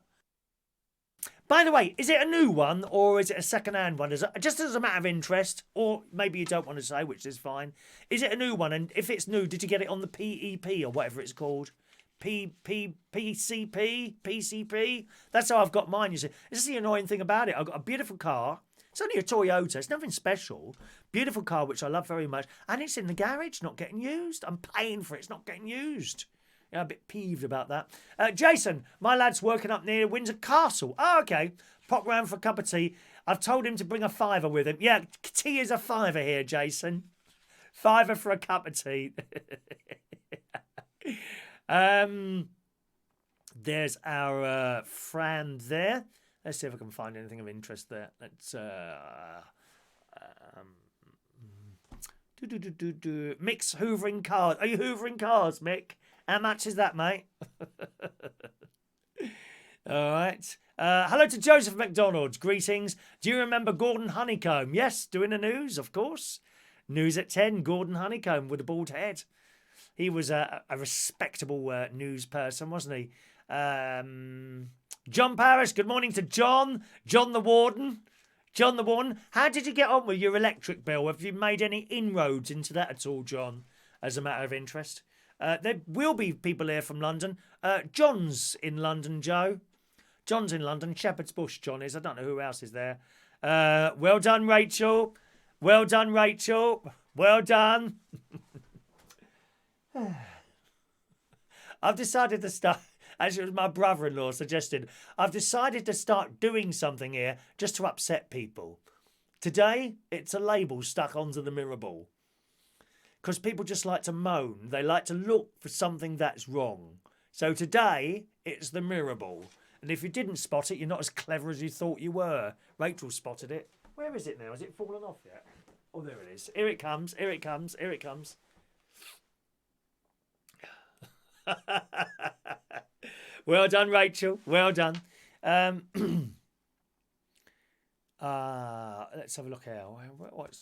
By the way, is it a new one or is it a second-hand one? Just as a matter of interest, or maybe you don't want to say, which is fine. Is it a new one? And if it's new, did you get it on the PEP or whatever it's called? PCP? That's how I've got mine, you see. This is the annoying thing about it. I've got a beautiful car. It's only a Toyota. It's nothing special. Beautiful car, which I love very much. And it's in the garage, not getting used. I'm paying for it. It's not getting used. Yeah, a bit peeved about that. Jason, my lad's working up near Windsor Castle. Oh, okay. Pop round for a cup of tea. I've told him to bring a fiver with him. Yeah, tea is a fiver here, Jason. Fiver for a cup of tea. There's our Fran there. Let's see if I can find anything of interest there. Let's Mick's hoovering cars. Are you hoovering cars, Mick? How much is that, mate? All right. Hello to Joseph McDonald. Greetings. Do you remember Gordon Honeycomb? Yes, doing the news, of course. News at 10, Gordon Honeycomb with a bald head. He was a respectable news person, wasn't he? John Parrish, good morning to John. John the Warden. John the Warden. How did you get on with your electric bill? Have you made any inroads into that at all, John, as a matter of interest? There will be people here from London. John's in London, Joe. John's in London. Shepherd's Bush, John is. I don't know who else is there. Well done, Rachel. Well done, Rachel. Well done. I've decided to start, as it was my brother-in-law suggested, I've decided to start doing something here just to upset people. Today, it's a label stuck onto the mirror ball. Because people just like to moan. They like to look for something that's wrong. So today, it's the mirror ball. And if you didn't spot it, you're not as clever as you thought you were. Rachel spotted it. Where is it now? Has it fallen off yet? Oh, there it is. Here it comes. Here it comes. Here it comes. Well done, Rachel. Well done. Let's have a look here.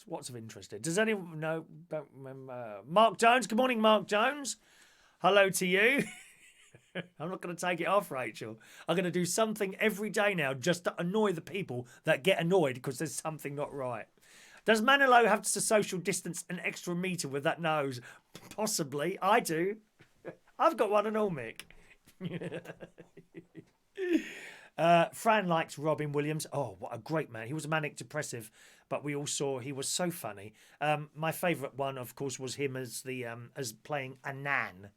What's of interest here? Does anyone know? Don't remember. Mark Jones. Good morning, Mark Jones. Hello to you. I'm not going to take it off, Rachel. I'm going to do something every day now just to annoy the people that get annoyed because there's something not right. Does Manilow have to social distance an extra metre with that nose? Possibly. I do. I've got one and all, Mick. Fran likes Robin Williams. Oh, what a great man. He was manic depressive, but we all saw he was so funny. My favourite one, of course, was him as the as playing a nan.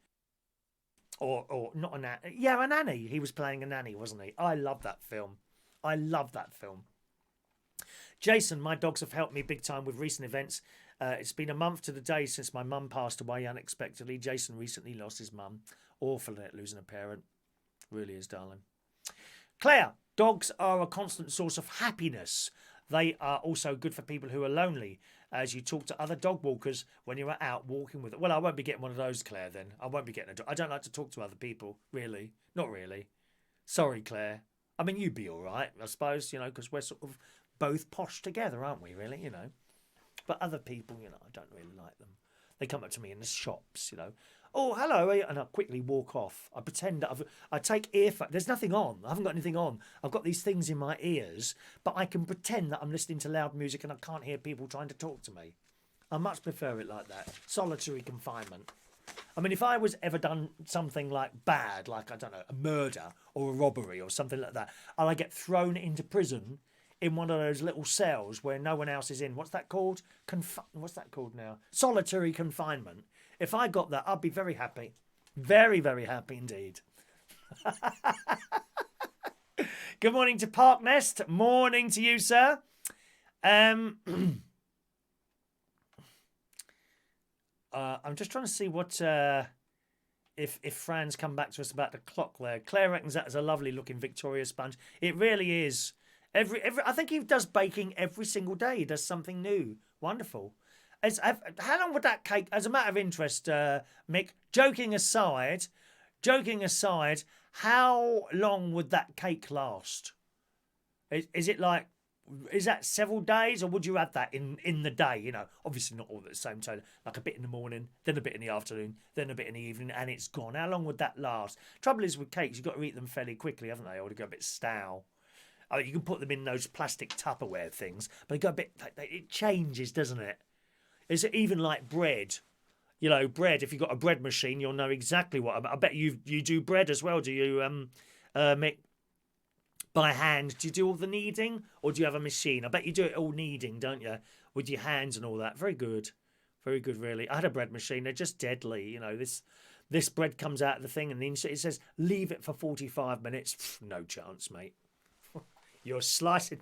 Or not a nan. Yeah, a nanny. He was playing a nanny, wasn't he? I love that film. I love that film. Jason, my dogs have helped me big time with recent events. It's been a month to the day since my mum passed away unexpectedly. Jason recently lost his mum. Awful at losing a parent. Really is, darling. Claire, dogs are a constant source of happiness. They are also good for people who are lonely, as you talk to other dog walkers when you're out walking with them. Well, I won't be getting one of those, Claire, then. I won't be getting a dog. I don't like to talk to other people, really. Not really. Sorry, Claire. I mean, you'd be all right, I suppose, because we're sort of both posh together, aren't we, really, But other people, I don't really like them. They come up to me in the shops, Oh, hello, and I quickly walk off. I pretend that I take earphones. There's nothing on. I haven't got anything on. I've got these things in my ears, but I can pretend that I'm listening to loud music and I can't hear people trying to talk to me. I much prefer it like that. Solitary confinement. I mean, if I was ever done something like bad, like, I don't know, a murder or a robbery or something like that, and I get thrown into prison in one of those little cells where no one else is in. What's that called? What's that called now? Solitary confinement. If I got that, I'd be very happy. Very, very happy indeed. Good morning to Park Nest. Morning to you, sir. I'm just trying to see what if Fran's come back to us about the clock there. Claire reckons that is a lovely looking Victoria sponge. It really is. I think he does baking every single day. He does something new. Wonderful. How long would that cake, as a matter of interest, Mick, joking aside, how long would that cake last? Is it like Is that several days, or would you have that in the day? You know, obviously not all at the same time. Like a bit in the morning, then a bit in the afternoon, then a bit in the evening, and it's gone. How long would that last? Trouble is with cakes, you've got to eat them fairly quickly, haven't they? Or they go a bit stale. I mean, you can put them in those plastic Tupperware things, but they go a bit. It changes, doesn't it? Is it even like bread? You know, bread. If you've got a bread machine, you'll know exactly what. I bet you do bread as well. Do you, Mick? By hand? Do you do all the kneading, or do you have a machine? I bet you do it all kneading, don't you? With your hands and all that. Very good. Very good, really. I had a bread machine. They're just deadly. You know, this bread comes out of the thing and then it says, leave it for 45 minutes. Pff, no chance, mate. You're slicing.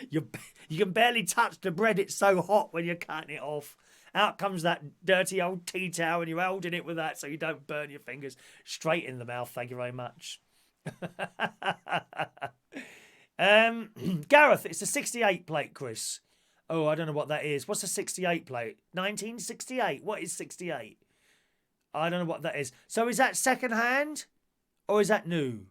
You can barely touch the bread. It's so hot when you're cutting it off. Out comes that dirty old tea towel and you're holding it with that so you don't burn your fingers. Straight in the mouth. Thank you very much. Gareth, it's a 68 plate, Chris. Oh, I don't know what that is. What's a 68 plate? 1968. What is 68? I don't know what that is. So is that second hand or is that new?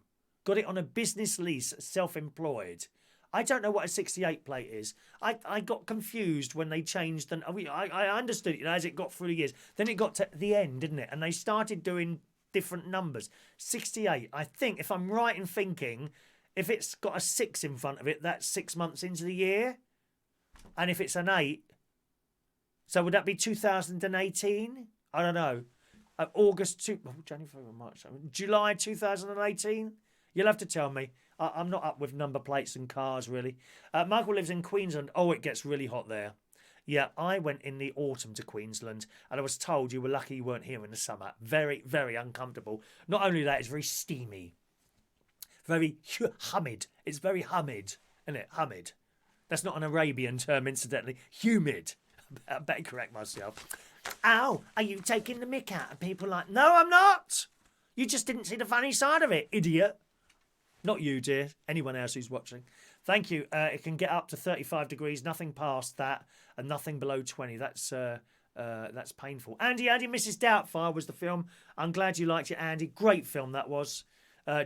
Got it on a business lease, self-employed. I don't know what a 68 plate is. I got confused when they changed. I understood it, you know, as it got through the years. Then it got to the end, didn't it? And they started doing different numbers. 68, I think, if I'm right in thinking, if it's got a 6 in front of it, that's 6 months into the year. And if it's an 8, so would that be 2018? I don't know. January, March, July 2018? You'll have to tell me. I'm not up with number plates and cars, really. Michael lives in Queensland. Oh, it gets really hot there. Yeah, I went in the autumn to Queensland and I was told you were lucky you weren't here in the summer. Very, very uncomfortable. Not only that, it's very steamy. Very humid. It's very humid, isn't it? Humid. That's not an Arabian term, incidentally. Humid. I better correct myself. Ow, are you taking the mick out of people like... No, I'm not. You just didn't see the funny side of it, idiot. Not you, dear. Anyone else who's watching. Thank you. It can get up to 35 degrees, nothing past that, and nothing below 20. That's painful. Andy, Mrs. Doubtfire was the film. I'm glad you liked it, Andy. Great film that was.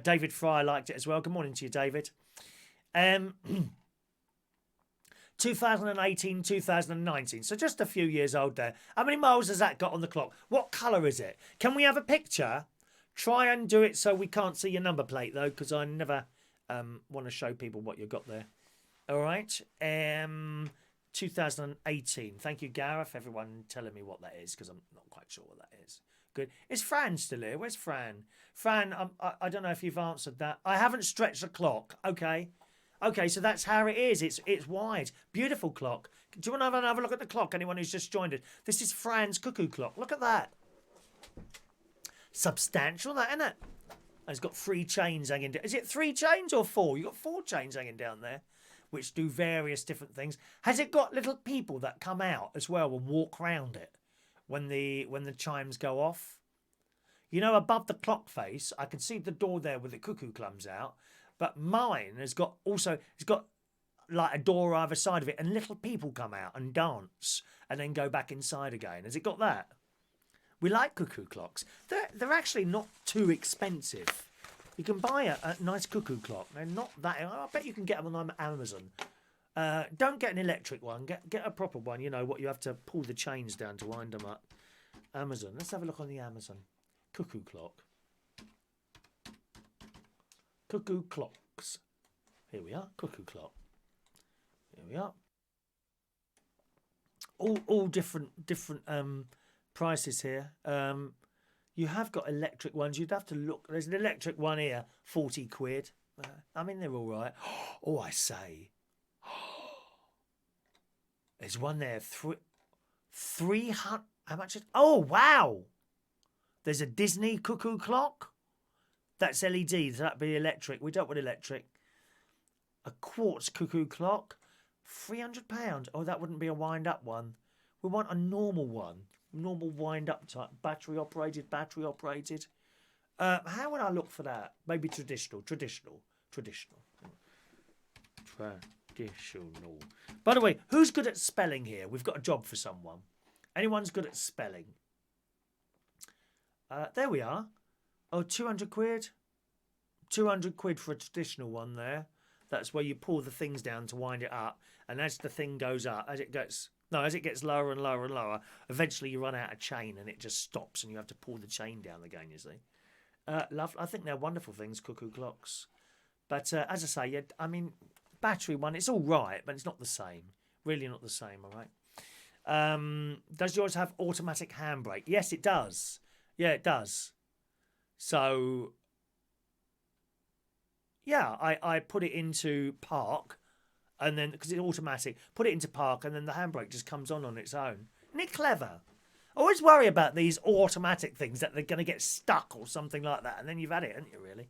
David Fry liked it as well. Good morning to you, David. 2018, 2019. So just a few years old there. How many miles has that got on the clock? What colour is it? Can we have a picture? Try and do it so we can't see your number plate, though, because I never want to show people what you've got there. All right. 2018. Thank you, Gareth. Everyone telling me what that is, because I'm not quite sure what that is. Good. Is Fran still here? Where's Fran? Fran, I don't know if you've answered that. I haven't stretched the clock. Okay. Okay, so that's how it is. It's wide. Beautiful clock. Do you want to have a look at the clock, anyone who's just joined us? This is Fran's cuckoo clock. Look at that. Substantial, that, isn't it? And it's got 3 chains hanging down. Is it 3 chains or 4? You've got 4 chains hanging down there, which do various different things. Has it got little people that come out as well and walk around it when the chimes go off? You know, above the clock face, I can see the door there where the cuckoo comes out. But mine it's got like a door either side of it, and little people come out and dance and then go back inside again. Has it got that? We like cuckoo clocks. They're actually not too expensive. You can buy a nice cuckoo clock. They're not that... I bet you can get them on Amazon. Don't get an electric one. Get a proper one. You know, what you have to pull the chains down to wind them up. Amazon. Let's have a look on the Amazon. Cuckoo clock. Cuckoo clocks. Here we are. Cuckoo clock. Here we are. All different prices here. You have got electric ones. You'd have to look. There's an electric one here, 40 quid. I mean, they're all right. Oh, I say. There's one there, 300. How much? Oh, wow. There's a Disney cuckoo clock. That's LED. That'd be electric. We don't want electric. A quartz cuckoo clock, £300. Oh, that wouldn't be a wind-up one. We want a normal one. Normal wind-up type. Battery operated. How would I look for that? Maybe traditional. By the way, who's good at spelling here? We've got a job for someone. Anyone's good at spelling? There we are. Oh, 200 quid. 200 quid for a traditional one there. That's where you pull the things down to wind it up, and as the thing goes up, as it gets lower and lower and lower, eventually you run out of chain and it just stops, and you have to pull the chain down again. You see, love. I think they're wonderful things, cuckoo clocks. But as I say, yeah, I mean, battery one, it's all right, but it's not the same. Really, not the same. All right. Does yours have automatic handbrake? Yes, it does. Yeah, it does. So, yeah, I put it into park, and then, because it's automatic, put it into park, and then the handbrake just comes on its own. Isn't it clever? I always worry about these automatic things, that they're going to get stuck or something like that, and then you've had it, haven't you, really?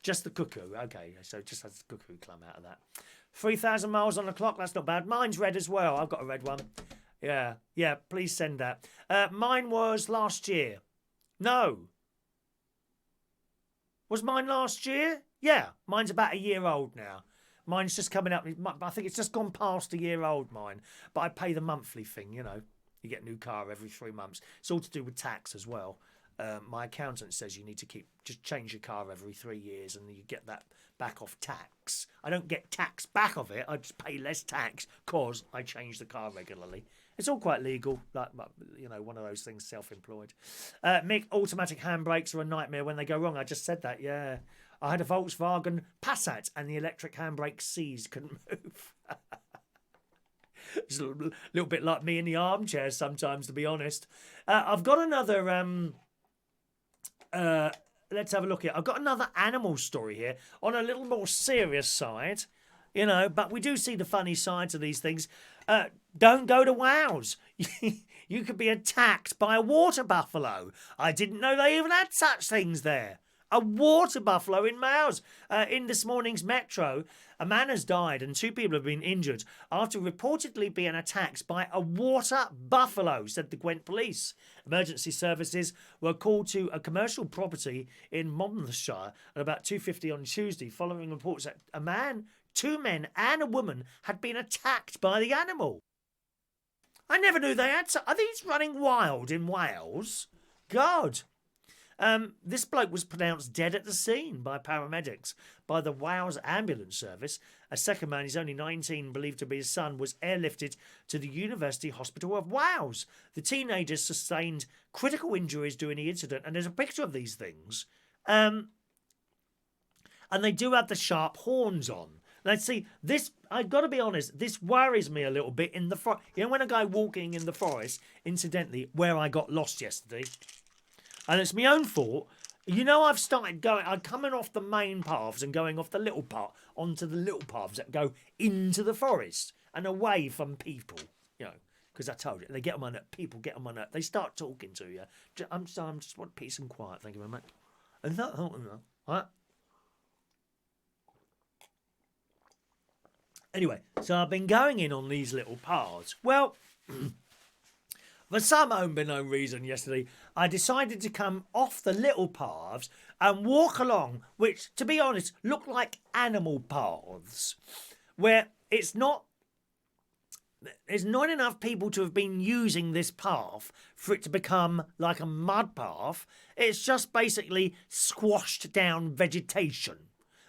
Just the cuckoo. Okay, so just has the cuckoo come out of that. 3,000 miles on the clock, that's not bad. Mine's red as well. I've got a red one. Yeah, please send that. Mine was last year. No. Was mine last year? Yeah, mine's about a year old now. Mine's just coming up. I think it's just gone past a year old, mine. But I pay the monthly thing, you know. You get a new car every 3 months. It's all to do with tax as well. My accountant says you need to just change your car every 3 years, and you get that back off tax. I don't get tax back of it. I just pay less tax because I change the car regularly. It's all quite legal, like, you know, one of those things, self-employed. Mick, automatic handbrakes are a nightmare when they go wrong. I just said that, yeah. I had a Volkswagen Passat and the electric handbrake seized, couldn't move. It's a little bit like me in the armchair sometimes, to be honest. I've got another... let's have a look here. I've got another animal story here on a little more serious side, you know, but we do see the funny sides of these things. Don't go to Wales. You could be attacked by a water buffalo. I didn't know they even had such things there. A water buffalo in Wales. In this morning's Metro, a man has died and 2 people have been injured after reportedly being attacked by a water buffalo, said the Gwent police. Emergency services were called to a commercial property in Monmouthshire at about 2:50 on Tuesday, following reports that a man, 2 men and a woman had been attacked by the animal. I never knew they had... Are these running wild in Wales? God. This bloke was pronounced dead at the scene by paramedics. By the Wales Ambulance Service, a second man, he's only 19, believed to be his son, was airlifted to the University Hospital of Wales. The teenagers sustained critical injuries during the incident, and there's a picture of these things. And they do have the sharp horns on. Let's see, this, I've got to be honest, this worries me a little bit in the forest. You know, when a guy walking in the forest, incidentally, where I got lost yesterday, and it's my own fault. You know, I've started going... I'm coming off the main paths and going off the little path onto the little paths that go into the forest and away from people. You know, because I told you, they get them on it. People get them on it. They start talking to you. I'm just want peace and quiet. Thank you very much. And that, right? Anyway, so I've been going in on these little paths. Well... For some unbeknown reason yesterday, I decided to come off the little paths and walk along, which, to be honest, look like animal paths, where there's not enough people to have been using this path for it to become like a mud path. It's just basically squashed down vegetation,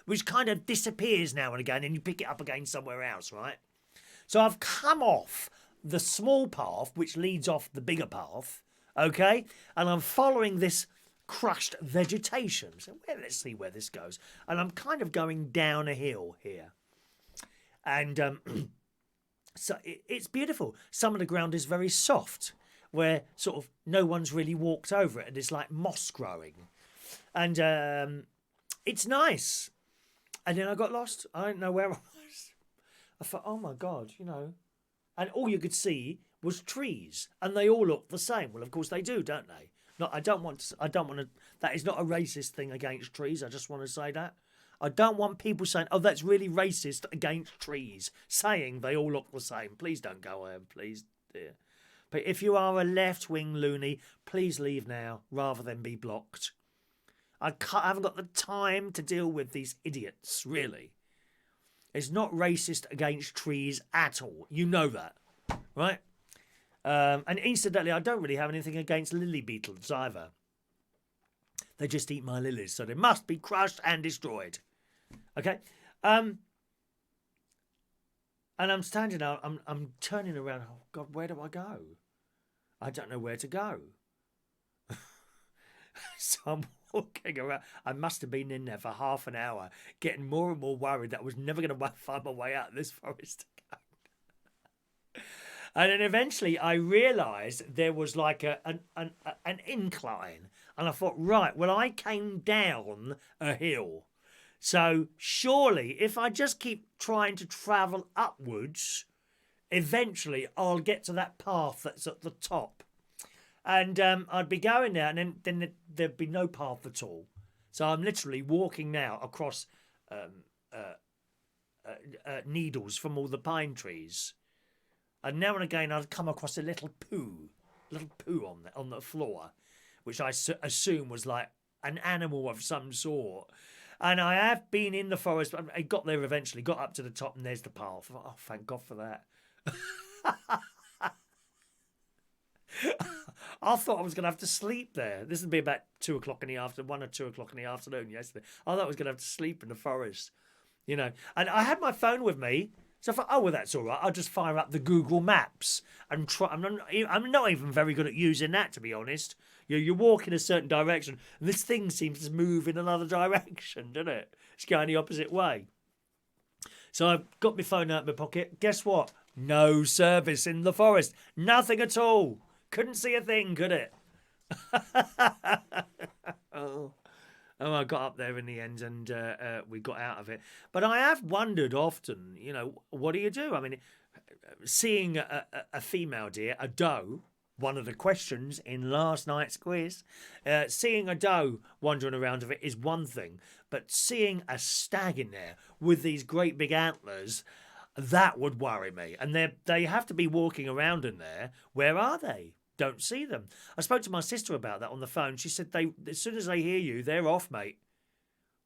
which kind of disappears now and again, and you pick it up again somewhere else, right? So I've come off the small path, which leads off the bigger path, okay? And I'm following this crushed vegetation. So let's see where this goes. And I'm kind of going down a hill here. And so it's beautiful. Some of the ground is very soft, where sort of no one's really walked over it, and it's like moss growing. And it's nice. And then I got lost. I don't know where I was. I thought, oh my God, you know. And all you could see was trees, and they all look the same. Well, of course they do, don't they? No, I don't want to. That is not a racist thing against trees. I just want to say that. I don't want people saying, "Oh, that's really racist against trees," saying they all look the same. Please don't go ahead, please, dear. But if you are a left-wing loony, please leave now, rather than be blocked. I haven't got the time to deal with these idiots, really. It's not racist against trees at all. You know that, right? And incidentally, I don't really have anything against lily beetles either. They just eat my lilies, so they must be crushed and destroyed. Okay. And I'm standing out. I'm turning around. Oh God, where do I go? I don't know where to go. So I'm walking around. I must have been in there for half an hour, getting more and more worried that I was never going to find my way out of this forest again. And then eventually I realised there was like an incline. And I thought, right, well, I came down a hill. So surely if I just keep trying to travel upwards, eventually I'll get to that path that's at the top. And I'd be going there, and then there'd be no path at all. So I'm literally walking now across needles from all the pine trees. And now and again I'd come across a little poo on the floor, which I assume was like an animal of some sort. And I have been in the forest. I got there eventually, got up to the top, and there's the path. Oh, thank God for that. I thought I was going to have to sleep there. This would be about 2 o'clock in the afternoon, 1 or 2 o'clock in the afternoon yesterday. I thought I was going to have to sleep in the forest, you know. And I had my phone with me, so I thought, oh, well, that's all right. I'll just fire up the Google Maps and try. I'm not even very good at using that, to be honest. You walk in a certain direction, and this thing seems to move in another direction, doesn't it? It's going the opposite way. So I've got my phone out of my pocket. Guess what? No service in the forest. Nothing at all. Couldn't see a thing, could it? Oh, I got up there in the end, and we got out of it. But I have wondered often, you know, what do you do? I mean, seeing a female deer, a doe, one of the questions in last night's quiz, seeing a doe wandering around of it is one thing, but seeing a stag in there with these great big antlers, that would worry me. And they have to be walking around in there. Where are they? Don't see them. I spoke to my sister about that on the phone. She said as soon as they hear you, they're off, mate.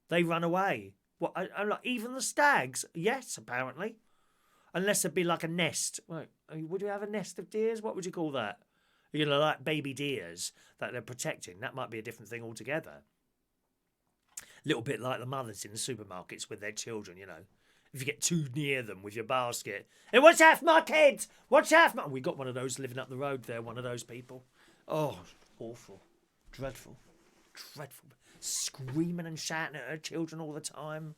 They run away. What? I'm like, even the stags? Yes, apparently. Unless it'd be like a nest. Right, would you have a nest of deers? What would you call that? You know, like baby deers that they're protecting. That might be a different thing altogether. A little bit like the mothers in the supermarkets with their children, you know. If you get too near them with your basket. Hey, watch out for my kids! Watch out for my... We got one of those living up the road there, one of those people. Oh, awful. Dreadful. Dreadful. Screaming and shouting at her children all the time.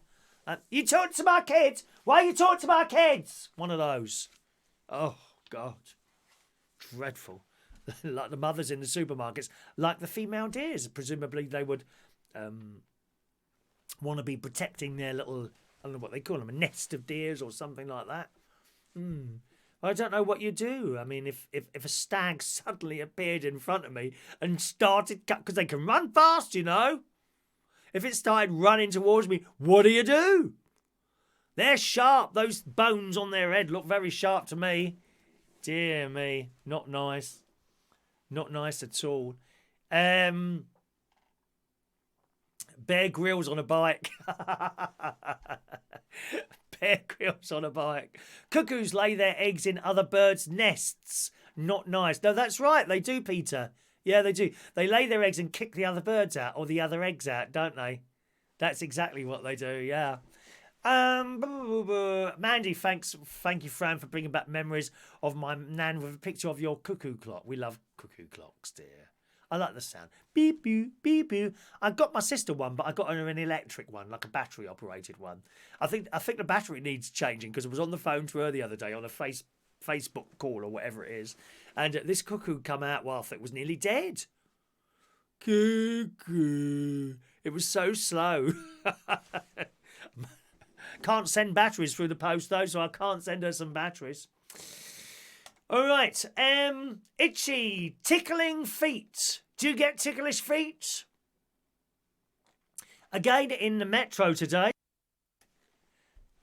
You talk to my kids! Why you talk to my kids? One of those. Oh, God. Dreadful. Like the mothers in the supermarkets. Like the female deers. Presumably they would want to be protecting their little... I don't know what they call them, a nest of deers or something like that. I don't know what you do. I mean, if a stag suddenly appeared in front of me and started... Because they can run fast, you know. If it started running towards me, what do you do? They're sharp. Those bones on their head look very sharp to me. Dear me. Not nice. Not nice at all. Bear Grylls on a bike. Bear Grylls on a bike. Cuckoos lay their eggs in other birds' nests. Not nice. No, that's right. They do, Peter. Yeah, they do. They lay their eggs and kick the other birds out or the other eggs out, don't they? That's exactly what they do, yeah. Mandy, thank you, Fran, for bringing back memories of my nan with a picture of your cuckoo clock. We love cuckoo clocks, dear. I like the sound. Beep, boo, beep, boo. I got my sister one, but I got her an electric one, like a battery-operated one. I think the battery needs changing because I was on the phone to her the other day on a Facebook call or whatever it is, and this cuckoo come out whilst it was nearly dead. Cuckoo. It was so slow. Can't send batteries through the post, though, so I can't send her some batteries. All right. Itchy, tickling feet. Do you get ticklish feet? Again, in the metro today,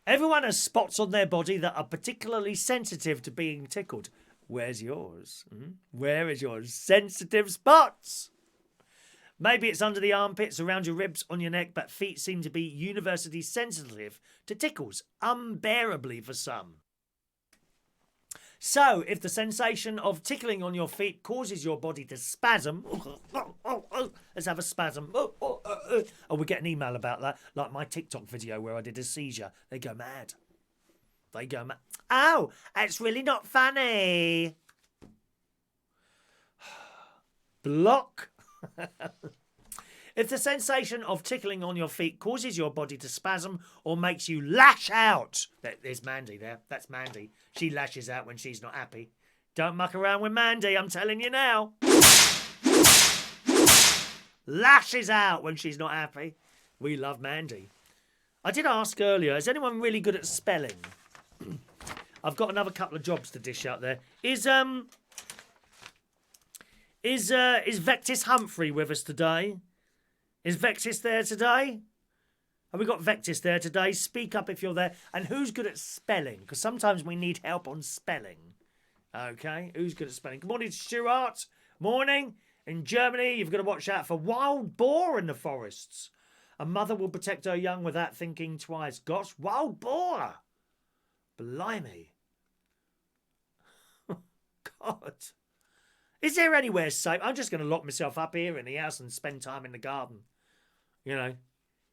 everyone has spots on their body that are particularly sensitive to being tickled. Where's yours? Where is yours? Sensitive spots. Maybe it's under the armpits, around your ribs, on your neck, but feet seem to be universally sensitive to tickles, unbearably for some. So, if the sensation of tickling on your feet causes your body to spasm, Let's have a spasm. Oh, we get an email about that, like my TikTok video where I did a seizure. They go mad. They go mad. Oh, it's really not funny. Block. If the sensation of tickling on your feet causes your body to spasm or makes you lash out. There's Mandy there. That's Mandy. She lashes out when she's not happy. Don't muck around with Mandy, I'm telling you now. Lashes out when she's not happy. We love Mandy. I did ask earlier, is anyone really good at spelling? I've got another couple of jobs to dish out there. Is Vectis Humphrey with us today? Is Vectis there today? Have we got Vectis there today? Speak up if you're there. And who's good at spelling? Because sometimes we need help on spelling. Okay, who's good at spelling? Good morning, Stuart. Morning. In Germany, you've got to watch out for wild boar in the forests. A mother will protect her young without thinking twice. Gosh, wild boar. Blimey. God. Is there anywhere safe? I'm just going to lock myself up here in the house and spend time in the garden. You know,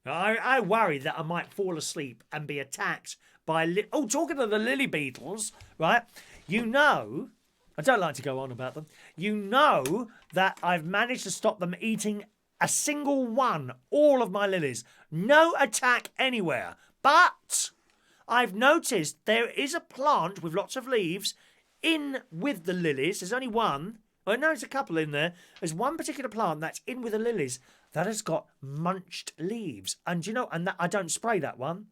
I worry that I might fall asleep and be attacked by... talking of the lily beetles, right? You know, I don't like to go on about them. You know that I've managed to stop them eating a single one, all of my lilies. No attack anywhere. But I've noticed there is a plant with lots of leaves in with the lilies. There's only one. I know there's a couple in there. There's one particular plant that's in with the lilies that has got munched leaves. And you know, and that, I don't spray that one.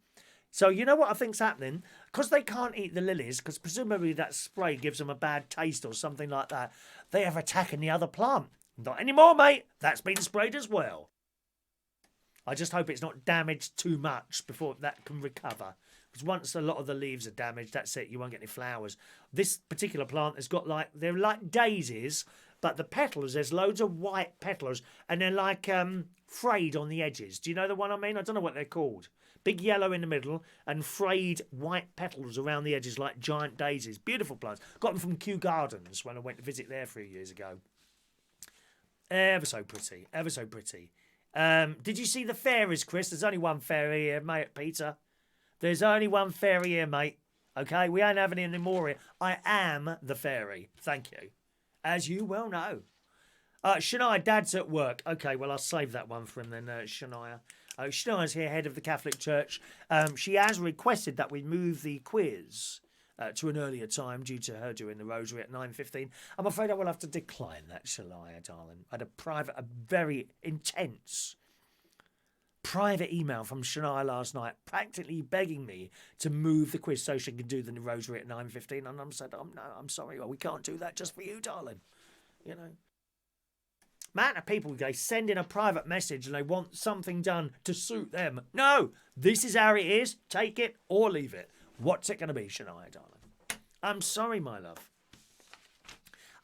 So you know what I think's happening? Because they can't eat the lilies, because presumably that spray gives them a bad taste or something like that, they are attacking the other plant. Not anymore, mate. That's been sprayed as well. I just hope it's not damaged too much before that can recover. Because once a lot of the leaves are damaged, that's it. You won't get any flowers. This particular plant has got they're like daisies, but the petals, there's loads of white petals, and they're like frayed on the edges. Do you know the one I mean? I don't know what they're called. Big yellow in the middle and frayed white petals around the edges like giant daisies. Beautiful plants. Got them from Kew Gardens when I went to visit there a few years ago. Ever so pretty. Ever so pretty. Did you see the fairies, Chris? There's only one fairy here, mate, Peter. There's only one fairy here, mate. Okay, we ain't having any more here. I am the fairy. Thank you. As you well know. Shania, Dad's at work. Okay, well, I'll save that one for him then, Shania. Shania's here, head of the Catholic Church. She has requested that we move the quiz to an earlier time due to her doing the rosary at 9:15. I'm afraid I will have to decline that, Shania, darling. I had a very intense private email from Shania last night practically begging me to move the quiz so she can do the rosary at 9:15, and I said, no, I'm sorry, well, we can't do that just for you, darling. You know, amount of people, they send in a private message and they want something done to suit them. No, this is how it is. Take it or leave it. What's it going to be, Shania, darling? I'm sorry, my love.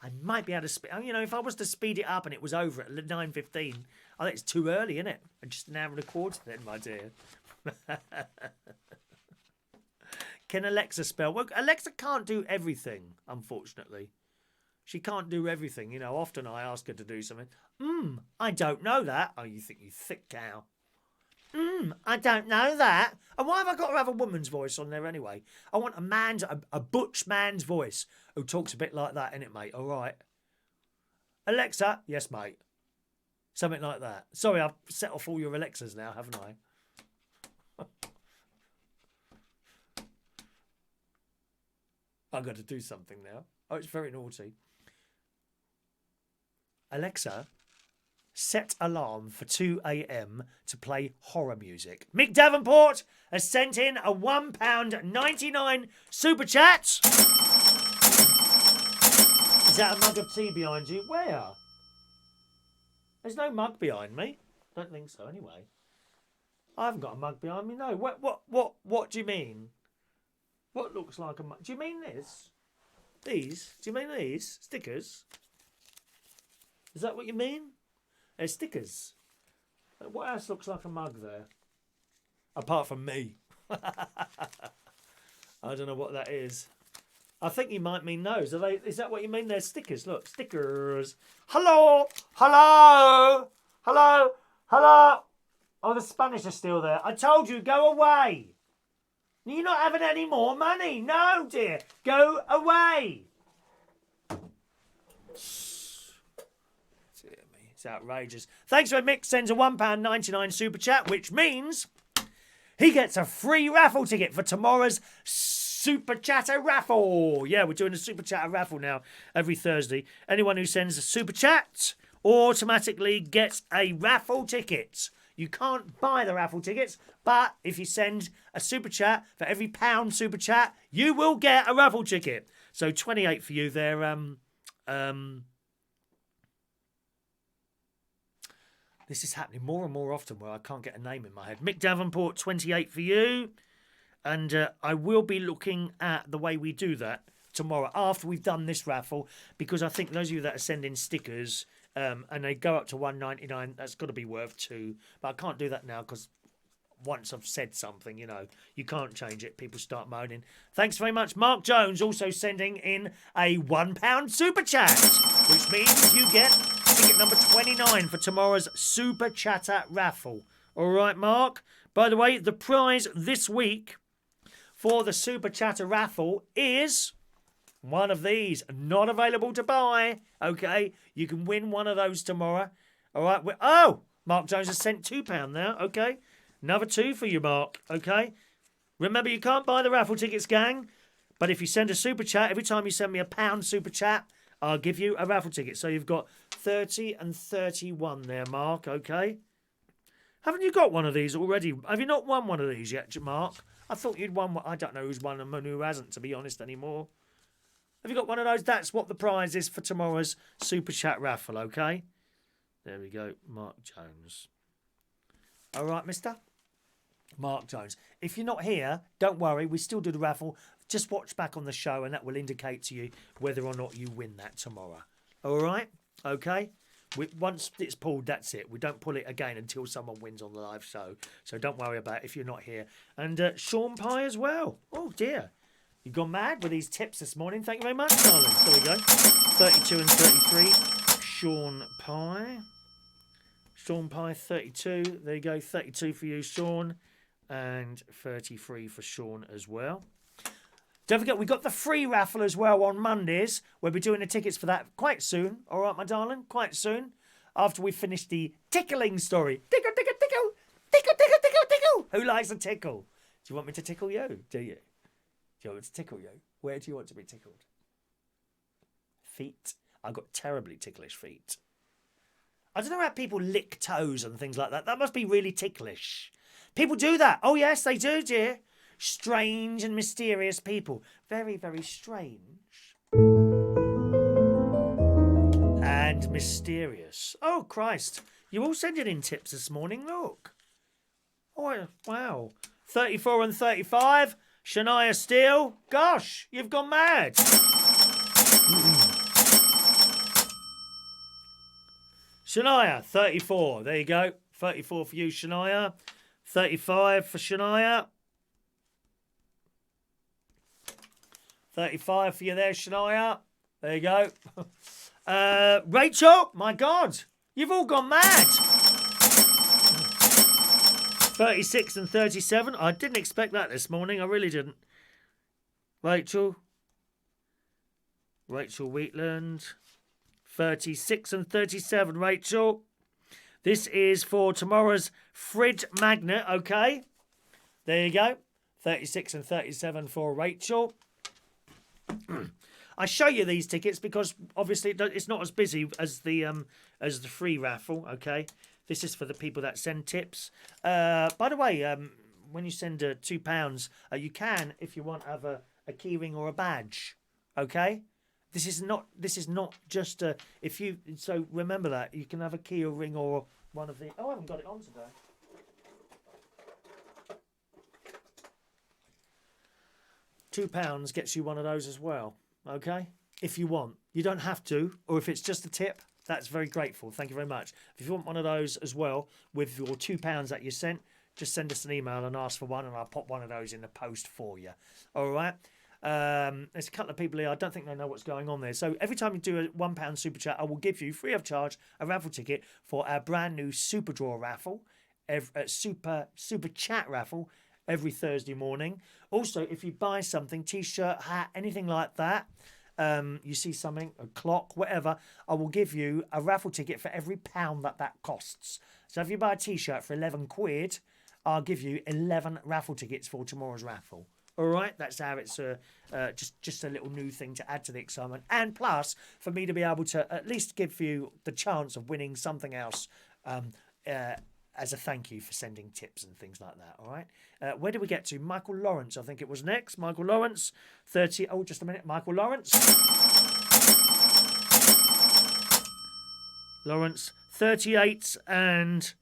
I might be able to speed. You know, if I was to speed it up and it was over at 9:15, I think it's too early, isn't it? Just an hour and a quarter then, my dear. Can Alexa spell? Well, Alexa can't do everything, unfortunately. She can't do everything. You know, often I ask her to do something. I don't know that. Oh, you think you thick cow. I don't know that. And why have I got to have a woman's voice on there anyway? I want a butch man's voice who talks a bit like that, innit, mate? All right. Alexa, yes, mate. Something like that. Sorry, I've set off all your Alexas now, haven't I? I've got to do something now. Oh, it's very naughty. Alexa, set alarm for 2 a.m. to play horror music. Mick Davenport has sent in a £1.99 super chat. Is that a mug of tea behind you? Where? There's no mug behind me. Don't think so, anyway. I haven't got a mug behind me, no. What do you mean? What looks like a mug? Do you mean this? These? Do you mean these? Stickers? Is that what you mean? They're stickers. What else looks like a mug there? Apart from me. I don't know what that is. I think you might mean those. Are they? Is that what you mean? They're stickers. Look, stickers. Hello, hello, Hello? Hello? Oh, the Spanish are still there. I told you, go away. You're not having any more money. No, dear. Go away. Dear me, it's outrageous. Thanks for Mick sends a £1.99 super chat, which means he gets a free raffle ticket for tomorrow's Super Chatter raffle. Yeah, we're doing a Super Chatter raffle now every Thursday. Anyone who sends a Super Chat automatically gets a raffle ticket. You can't buy the raffle tickets, but if you send a Super Chat for every £1 Super Chat, you will get a raffle ticket. So 28 for you there. This is happening more and more often where I can't get a name in my head. Mick Davenport, 28 for you. And I will be looking at the way we do that tomorrow after we've done this raffle, because I think those of you that are sending stickers and they go up to $1.99, that's got to be worth £2. But I can't do that now because once I've said something, you know, you can't change it. People start moaning. Thanks very much. Mark Jones also sending in a £1 super chat, which means you get ticket number 29 for tomorrow's Super Chatter raffle. All right, Mark. By the way, the prize this week for the Super Chatter raffle is one of these, not available to buy. Okay, you can win one of those tomorrow. All right. Oh, Mark Jones has sent £2 now. Okay, another 2 for you, Mark. Okay. Remember, you can't buy the raffle tickets, gang. But if you send a super chat, every time you send me a £1 super chat, I'll give you a raffle ticket. So you've got 30 and 31 there, Mark. Okay. Haven't you got one of these already? Have you not won one of these yet, Mark? I thought you'd won one. I don't know who's won them and who hasn't, to be honest, anymore. Have you got one of those? That's what the prize is for tomorrow's Super Chat raffle, okay? There we go, Mark Jones. All right, mister? Mark Jones. If you're not here, don't worry. We still do the raffle. Just watch back on the show and that will indicate to you whether or not you win that tomorrow. All right? Okay? Once it's pulled, that's it. We don't pull it again until someone wins on the live show. So don't worry about it if you're not here. And Shaun Pie as well. Oh, dear. You've gone mad with these tips this morning. Thank you very much, darling. There we go. 32 and 33. Shaun Pie. Shaun Pie, 32. There you go. 32 for you, Shaun. And 33 for Shaun as well. Don't forget, we've got the free raffle as well on Mondays. We'll be doing the tickets for that quite soon. All right, my darling? Quite soon. After we finish the tickling story. Tickle, tickle, tickle. Tickle, tickle, tickle, tickle. Who likes a tickle? Do you want me to tickle you? Do you? Do you want me to tickle you? Where do you want to be tickled? Feet? I've got terribly ticklish feet. I don't know how people lick toes and things like that. That must be really ticklish. People do that. Oh, yes, they do, dear. Strange and mysterious people. Very, very strange. And mysterious. Oh, Christ. You all sending in tips this morning, look. Oh, wow. 34 and 35. Shania Steele. Gosh, you've gone mad. Shania, 34. There you go. 34 for you, Shania. 35 for Shania. 35 for you there, Shania. There you go. Rachel, my God, you've all gone mad. 36 and 37. I didn't expect that this morning. I really didn't. Rachel Wheatland. 36 and 37, Rachel. This is for tomorrow's Frid Magnet, okay? There you go. 36 and 37 for Rachel. I show you these tickets because obviously it's not as busy as the free raffle. Okay, this is for the people that send tips. By the way, when you send £2, you can, if you want, have a keyring or a badge. Okay, this is not just if you. So remember that you can have a key or ring or one of the. Oh, I haven't got it on today. £2 gets you one of those as well, okay? If you want. You don't have to, or if it's just a tip, that's very grateful. Thank you very much. If you want one of those as well, with your £2 that you sent, just send us an email and ask for one, and I'll pop one of those in the post for you. All right? There's a couple of people here. I don't think they know what's going on there. So every time you do a £1 super chat, I will give you free of charge a raffle ticket for our brand new super draw raffle, super chat raffle every Thursday morning. Also, if you buy something, t-shirt, hat, anything like that, you see something, a clock, whatever, I will give you a raffle ticket for every £1 that costs. So if you buy a t-shirt for 11 quid, I'll give you 11 raffle tickets for tomorrow's raffle. All right, that's how it's just a little new thing to add to the excitement. And plus, for me to be able to at least give you the chance of winning something else as a thank you for sending tips and things like that. All right, where did we get to? Michael Lawrence, I think it was next. Michael Lawrence, 30. Oh, just a minute. Michael Lawrence. Lawrence, 38 and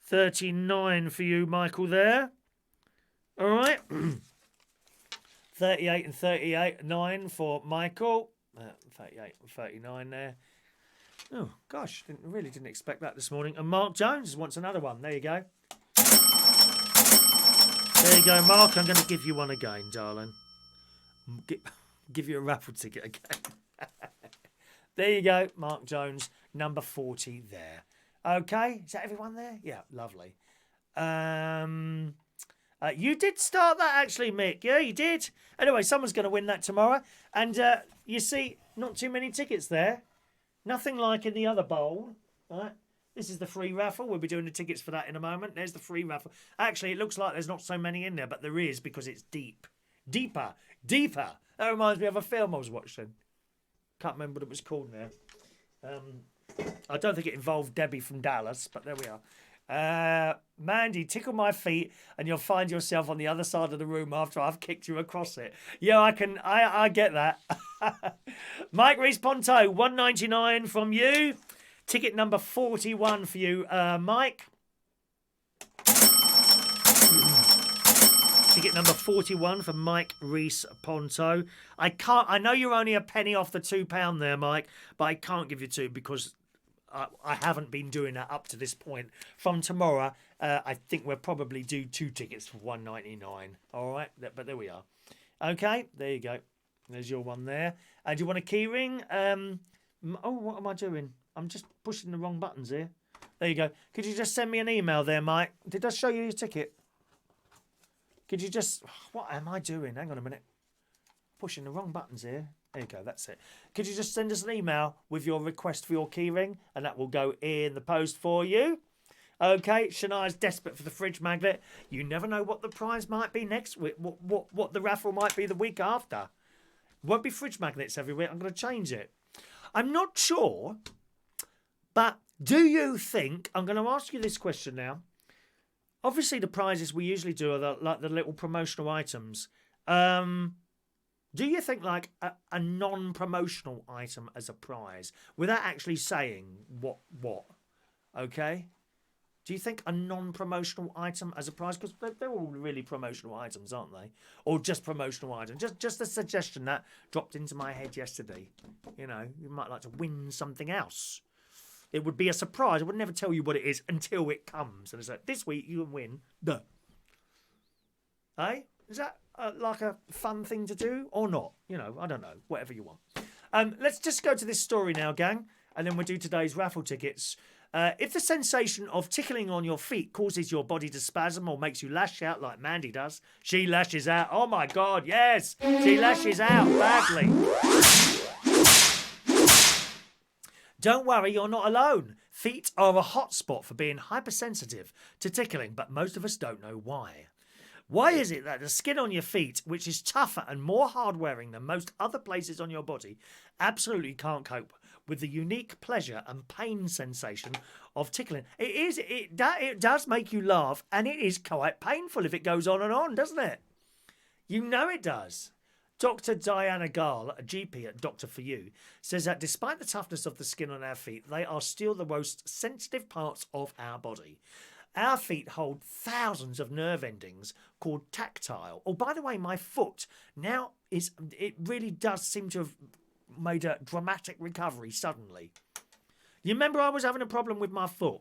39 for you, Michael, there. All right. 38 and 39 for Michael. 38 and 39 there. Oh, gosh, really didn't expect that this morning. And Mark Jones wants another one. There you go. There you go, Mark. I'm going to give you one again, darling. Give you a raffle ticket again. There you go, Mark Jones, number 40 there. Okay, is that everyone there? Yeah, lovely. You did start that, actually, Mick. Yeah, you did. Anyway, someone's going to win that tomorrow. And you see, not too many tickets there. Nothing like in the other bowl. Right? This is the free raffle. We'll be doing the tickets for that in a moment. There's the free raffle. Actually, it looks like there's not so many in there, but there is because it's deep. Deeper. That reminds me of a film I was watching. Can't remember what it was called now. I don't think it involved Debbie from Dallas, but there we are. Mandy, tickle my feet and you'll find yourself on the other side of the room after I've kicked you across it. Yeah, I get that. Mike Reese-Ponto, $1.99 from you. Ticket number 41 for you, Mike. Ticket number 41 for Mike Reese-Ponto. I know you're only a penny off the £2 there, Mike, but I can't give you two because I haven't been doing that up to this point. From tomorrow, I think we'll probably do 2 tickets for $1.99. All right, but there we are. Okay, there you go. There's your one there. And do you want a key ring? Oh, what am I doing? I'm just pushing the wrong buttons here. There you go. Could you just send me an email there, Mike? Did I show you your ticket? Could you just... What am I doing? Hang on a minute. Pushing the wrong buttons here. There you go, that's it. Could you just send us an email with your request for your keyring, and that will go in the post for you. Okay, Shania's desperate for the fridge magnet. You never know what the prize might be next week, what the raffle might be the week after. Won't be fridge magnets every week. I'm going to change it. I'm not sure, but do you think... I'm going to ask you this question now. Obviously, the prizes we usually do are like the little promotional items. Do you think like a non-promotional item as a prize, without actually saying what? Okay? Do you think a non-promotional item as a prize? Because they're all really promotional items, aren't they? Or just promotional items. Just a suggestion that dropped into my head yesterday. You know, you might like to win something else. It would be a surprise. I would never tell you what it is until it comes. And it's like, this week you can win the... Hey? Is that like a fun thing to do or not? You know, I don't know. Whatever you want. Let's just go to this story now, gang. And then we'll do today's raffle tickets. If the sensation of tickling on your feet causes your body to spasm or makes you lash out like Mandy does, she lashes out. Oh, my God, yes. She lashes out badly. Don't worry, you're not alone. Feet are a hotspot for being hypersensitive to tickling, but most of us don't know why. Why is it that the skin on your feet, which is tougher and more hard-wearing than most other places on your body, absolutely can't cope with the unique pleasure and pain sensation of tickling? It does make you laugh, and it is quite painful if it goes on and on, doesn't it? You know it does. Dr. Diana Gall, a GP at Doctor For You, says that despite the toughness of the skin on our feet, they are still the most sensitive parts of our body. Our feet hold thousands of nerve endings called tactile. Oh, by the way, my foot now it really does seem to have made a dramatic recovery suddenly. You remember I was having a problem with my foot?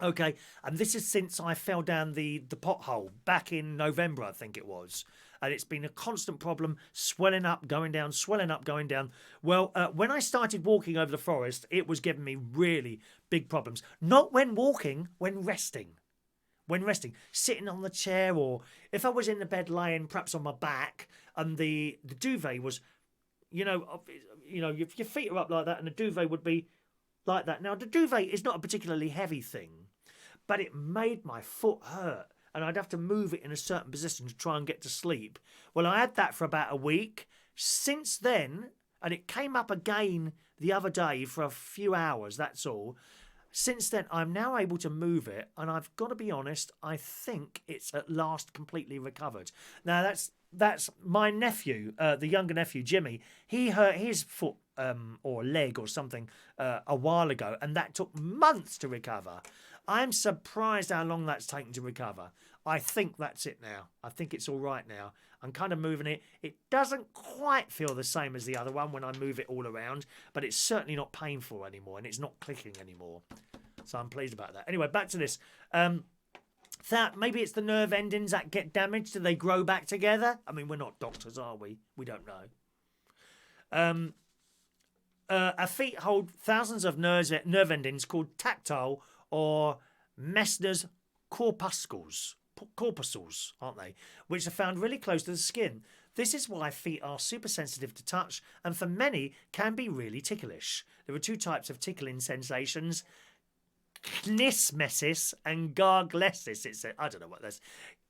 Okay, and this is since I fell down the pothole back in November, I think it was. And it's been a constant problem, swelling up, going down, swelling up, going down. Well, when I started walking over the forest, it was giving me really big problems. Not when walking, when resting. When resting, sitting on the chair, or if I was in the bed lying perhaps on my back, and the duvet was, your feet are up like that, and the duvet would be like that. Now, the duvet is not a particularly heavy thing, but it made my foot hurt, and I'd have to move it in a certain position to try and get to sleep. Well, I had that for about a week. Since then, and it came up again the other day for a few hours, that's all. Since then, I'm now able to move it, and I've got to be honest, I think it's at last completely recovered. Now, that's my nephew, the younger nephew, Jimmy. He hurt his foot or leg or something a while ago, and that took months to recover. I'm surprised how long that's taken to recover. I think that's it now. I think it's all right now. I'm kind of moving it. It doesn't quite feel the same as the other one when I move it all around, but it's certainly not painful anymore, and it's not clicking anymore. So I'm pleased about that. Anyway, back to this. That maybe it's the nerve endings that get damaged. Do they grow back together? I mean, we're not doctors, are we? We don't know. Our feet hold thousands of nerve endings called tactile or Messner's corpuscles, aren't they? Which are found really close to the skin. This is why feet are super sensitive to touch, and for many can be really ticklish. There are two types of tickling sensations: knismesis and garglesis. I don't know what that's.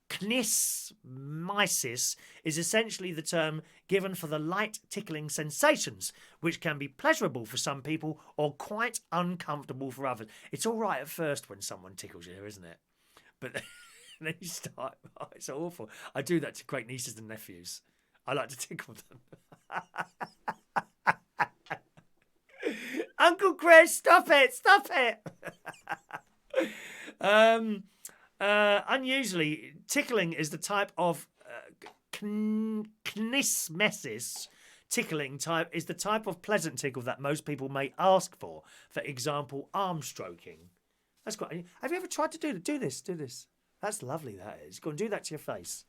Knismesis is essentially the term given for the light tickling sensations, which can be pleasurable for some people or quite uncomfortable for others. It's all right at first when someone tickles you, isn't it? But then you start, oh, it's awful. I do that to great nieces and nephews. I like to tickle them. Uncle Chris, stop it. Unusually, tickling is the type of knismesis. Tickling type is the type of pleasant tickle that most people may ask for. For example, arm stroking. That's quite. Have you ever tried to do this? Do this. That's lovely. That is. Go and do that to your face.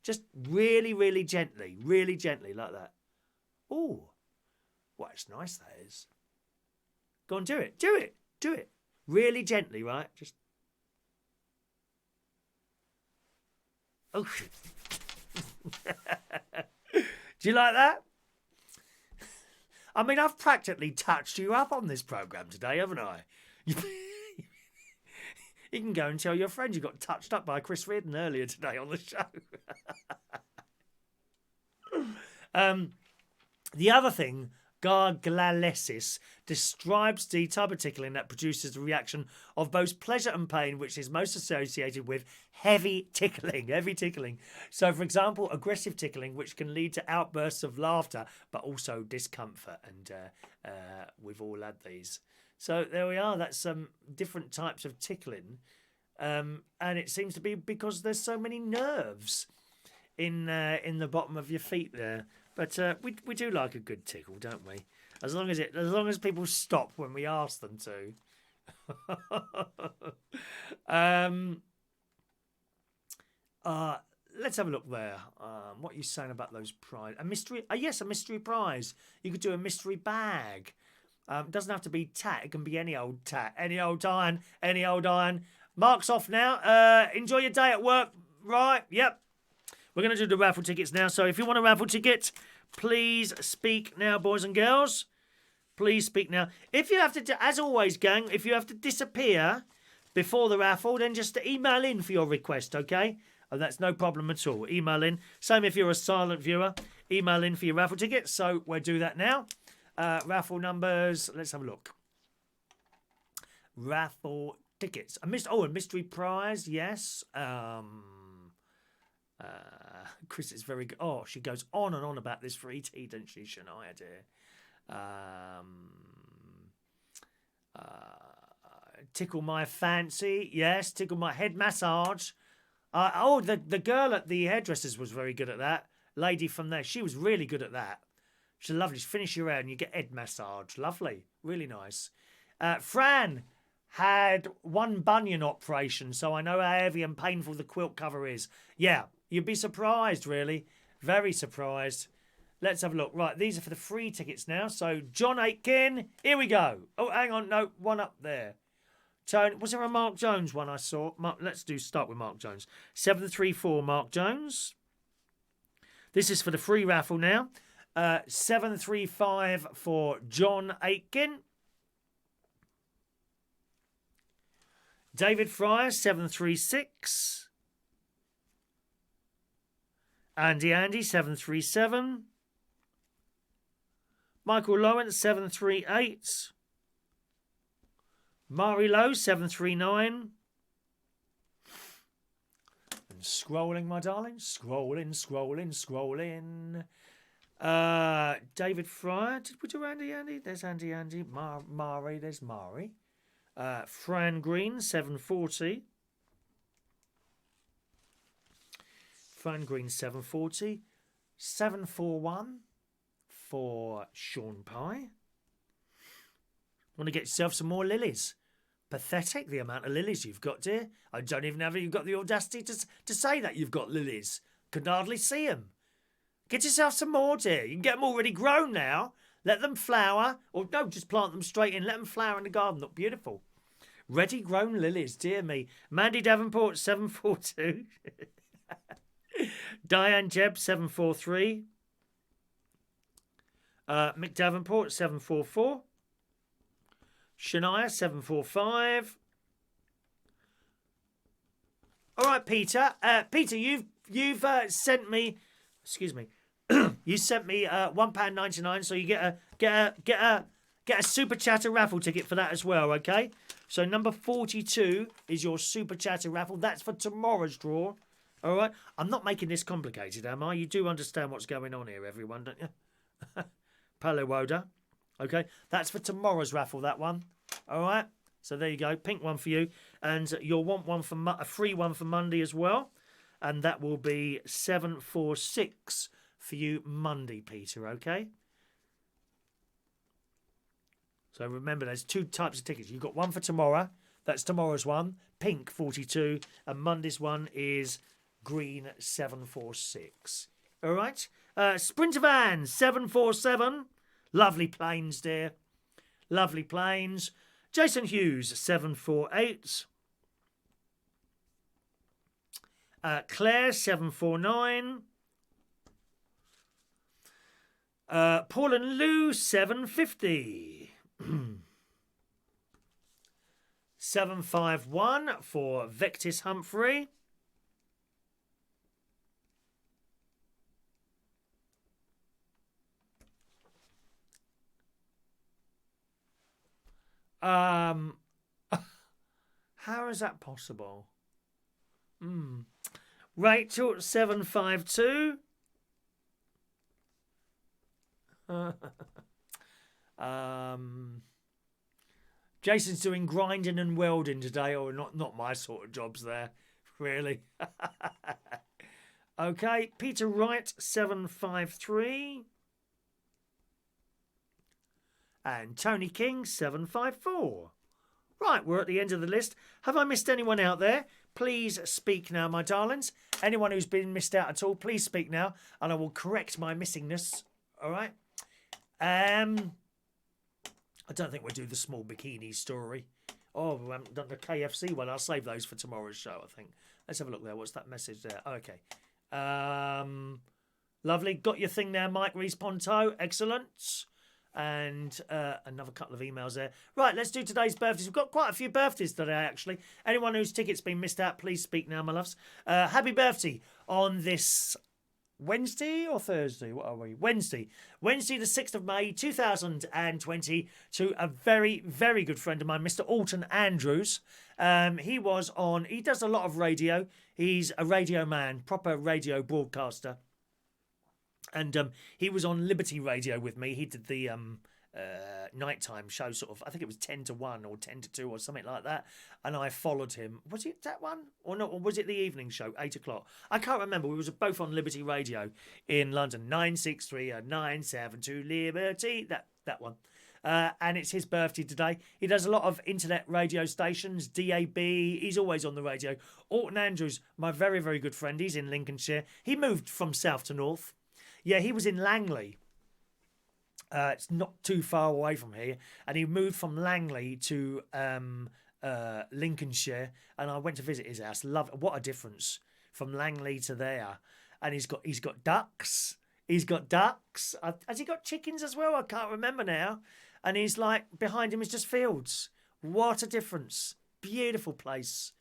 Just really, really gently, like that. Oh, well, it's nice. That is. Go and do it. Do it. Really gently, right? Just. Oh. Do you like that? I mean, I've practically touched you up on this programme today, haven't I? You can go and tell your friends you got touched up by Chris Reardon earlier today on the show. The other thing, garglesis, describes the type of tickling that produces the reaction of both pleasure and pain, which is most associated with heavy tickling. So, for example, aggressive tickling, which can lead to outbursts of laughter, but also discomfort. And we've all had these. So there we are. That's some different types of tickling. And it seems to be because there's so many nerves in the bottom of your feet there. But we do like a good tickle, don't we? As long as people stop when we ask them to. Let's have a look there. What are you saying about those prize? A mystery? Yes, a mystery prize. You could do a mystery bag. Doesn't have to be tat. It can be any old tat, any old iron. Mark's off now. Enjoy your day at work. Right? Yep. We're going to do the raffle tickets now. So if you want a raffle ticket, please speak now, boys and girls. Please speak now. If you have to, as always, gang, if you have to disappear before the raffle, then just email in for your request, okay? And that's no problem at all. Email in. Same if you're a silent viewer. Email in for your raffle tickets. So we'll do that now. Raffle numbers. Let's have a look. Raffle tickets. A mystery prize. Yes. Chris is very good. Oh, she goes on and on about this free tea, doesn't she, Shania, dear? Tickle my fancy. Yes. Tickle my head massage. The girl at the hairdressers was very good at that. Lady from there. She was really good at that. She's lovely. Finish your hair and you get head massage. Lovely. Really nice. Fran, had one bunion operation, so I know how heavy and painful the quilt cover is. Yeah, you'd be surprised, really. Very surprised. Let's have a look. Right, these are for the free tickets now. So, John Aitken, here we go. Oh, hang on, no, one up there. Tony, was there a Mark Jones one I saw? Let's start with Mark Jones. 734 Mark Jones. This is for the free raffle now. 735 for John Aitken. David Fryer, 736. Andy, 737. Michael Lawrence, 738. Mari Lowe, 739. And scrolling, my darling. Scrolling. David Fryer. Did we do Andy? There's Andy. Mari, there's Mari. Fran Green, 740. Fran Green, 740. 741 for Shaun Pye. Want to get yourself some more lilies. Pathetic, the amount of lilies you've got, dear. I don't even know if you've got the audacity to say that you've got lilies. Could hardly see them. Get yourself some more, dear. You can get them already grown now. Let them flower. Or no, just plant them straight in. Let them flower in the garden. Look beautiful. Ready grown lilies, dear me. Mandy Davenport, 742. Diane Jebb, 743. Mick Davenport, 744. Shania, 745. All right, Peter. Peter, you've sent me. Excuse me. You sent me £1.99, so you get a super chatter raffle ticket for that as well. Okay. So number 42 is your super chatter raffle. That's for tomorrow's draw. All right. I'm not making this complicated, am I? You do understand what's going on here, everyone, don't you? Palo Woda. Okay, that's for tomorrow's raffle, that one. All right, so there you go. Pink one for you. And you'll want one for a free one for Monday as well. And that will be 746 for you Monday, Peter, okay? So remember, there's two types of tickets. You've got one for tomorrow. That's tomorrow's one. Pink, 42. And Monday's one is green, 746. All right? Sprinter Van, 747. Lovely planes, dear. Lovely planes. Jason Hughes, 748. Claire, 749. Paul and Lou, 750. 751 for Vectis Humphrey. How is that possible? Rachel, 752. Jason's doing grinding and welding today, or not my sort of jobs there, really. Okay, Peter Wright, 753. And Tony King, 754. Right, we're at the end of the list. Have I missed anyone out there? Please speak now, my darlings. Anyone who's been missed out at all, please speak now, and I will correct my missingness. All right? I don't think we'll do the small bikini story. Oh, we haven't done the KFC one. I'll save those for tomorrow's show, I think. Let's have a look there. What's that message there? Okay. Lovely. Got your thing there, Mike Rees-Ponto. Excellent. And another couple of emails there. Right, let's do today's birthdays. We've got quite a few birthdays today, actually. Anyone whose ticket's been missed out, please speak now, my loves. Happy birthday on this Wednesday or Thursday? What are we? Wednesday the 6th of May 2020 to a very, very good friend of mine, Mr. Alton Andrews. He does a lot of radio. He's a radio man, proper radio broadcaster. And he was on Liberty Radio with me. He did the nighttime show, sort of. I think it was 10 to 1 or 10 to 2 or something like that. And I followed him. Was it that one? Or not? Or was it the evening show, 8 o'clock? I can't remember. We were both on Liberty Radio in London. 963 972 Liberty. That one. and it's his birthday today. He does a lot of internet radio stations, DAB. He's always on the radio. Alton Andrews, my very, very good friend. He's in Lincolnshire. He moved from south to north. Yeah, he was in Langley. It's not too far away from here. And he moved from Langley to Lincolnshire. And I went to visit his house. What a difference from Langley to there. And he's got ducks. He's got ducks. Has he got chickens as well? I can't remember now. And he's like, behind him is just fields. What a difference. Beautiful place.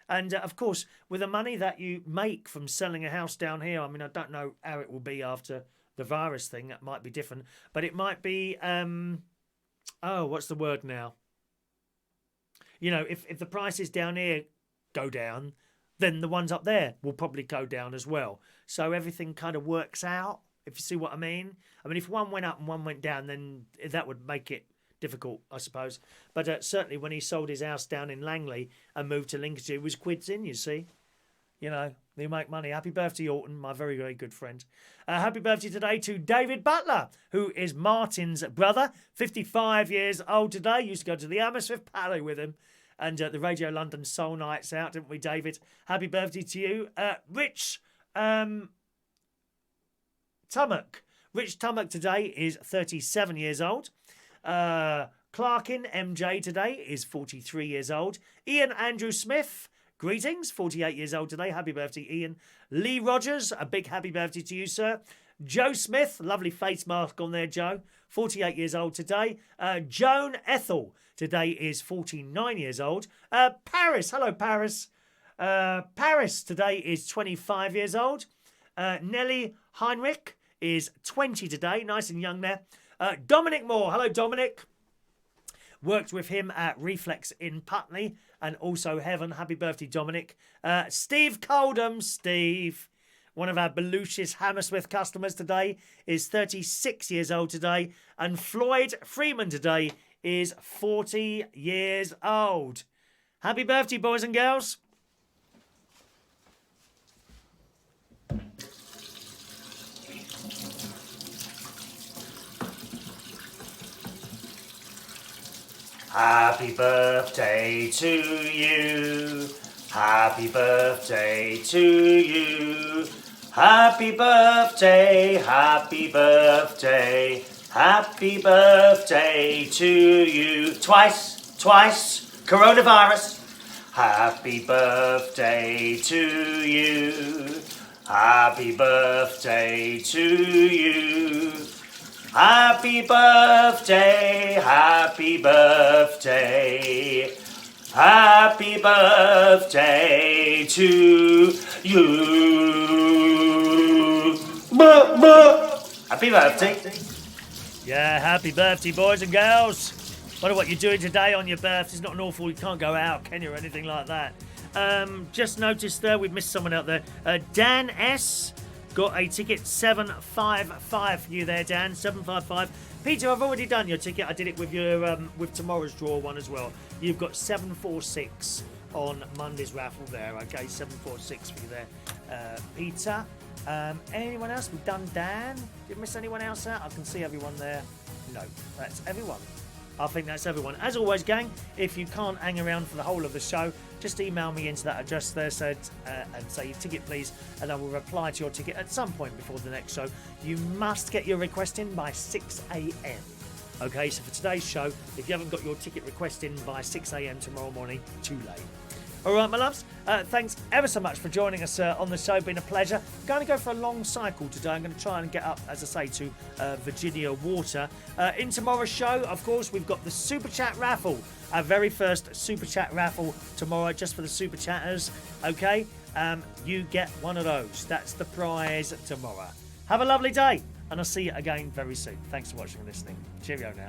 And of course, with the money that you make from selling a house down here, I mean, I don't know how it will be after the virus thing. That might be different. But it might be, what's the word now? You know, if the prices down here go down, then the ones up there will probably go down as well. So everything kind of works out, if you see what I mean. I mean, if one went up and one went down, then that would make it difficult, I suppose. But certainly when he sold his house down in Langley and moved to Lincolnshire, it was quids in, you see. You know, they make money. Happy birthday, Alton, my very, very good friend. Happy birthday today to David Butler, who is Martin's brother, 55 years old today. Used to go to the Hammersmith Palais with him. And the Radio London Soul Nights out, didn't we, David? Happy birthday to you. Rich Tummock. Rich Tummock today is 37 years old. Clerkin, MJ, today is 43 years old. Ian Andrew Smith, greetings, 48 years old today. Happy birthday, Ian. Lee Rogers, a big happy birthday to you, sir. Joe Smith, lovely face mask on there, Joe. 48 years old today. Joan Ethel, today is 49 years old. Paris, hello, Paris. Paris, today is 25 years old. Nele Heinrich is 20 today, nice and young there. Dominic Moore, hello, Dominic. Worked with him at Reflex in Putney and also Heaven. Happy birthday, Dominic. Steve Coldham, Steve. One of our Belushi's Hammersmith customers today is 36 years old today. And Floyd Freeman today is 40 years old. Happy birthday, boys and girls. Happy birthday to you. Happy birthday to you. Happy birthday, happy birthday, happy birthday to you. Twice, coronavirus. Happy birthday to you. Happy birthday to you. Happy birthday, happy birthday. Happy birthday to you. Happy birthday. Yeah, happy birthday, boys and girls. Wonder what you're doing today on your birthday. It's not an awful, you can't go out, can you, or anything like that. Just noticed there, we've missed someone out there. Dan S. got a ticket 755 for you there, Dan. 755. Peter, I've already done your ticket. I did it with your with tomorrow's draw one as well. You've got 746 on Monday's raffle there. Okay, 746 for you there, Peter. Anyone else? We've done Dan. Did we miss anyone else out? I can see everyone there. No, that's everyone. I think that's everyone. As always, gang, if you can't hang around for the whole of the show, just email me into that address there and say your ticket, please, and I will reply to your ticket at some point before the next show. You must get your request in by 6 a.m. Okay, so for today's show, if you haven't got your ticket request in by 6 a.m. tomorrow morning, too late. All right, my loves, thanks ever so much for joining us on the show. Been a pleasure. I'm going to go for a long cycle today. I'm going to try and get up, as I say, to Virginia Water. In tomorrow's show, of course, we've got the Super Chat raffle. Our very first Super Chat raffle tomorrow, just for the Super Chatters. Okay, you get one of those. That's the prize tomorrow. Have a lovely day, and I'll see you again very soon. Thanks for watching and listening. Cheerio now.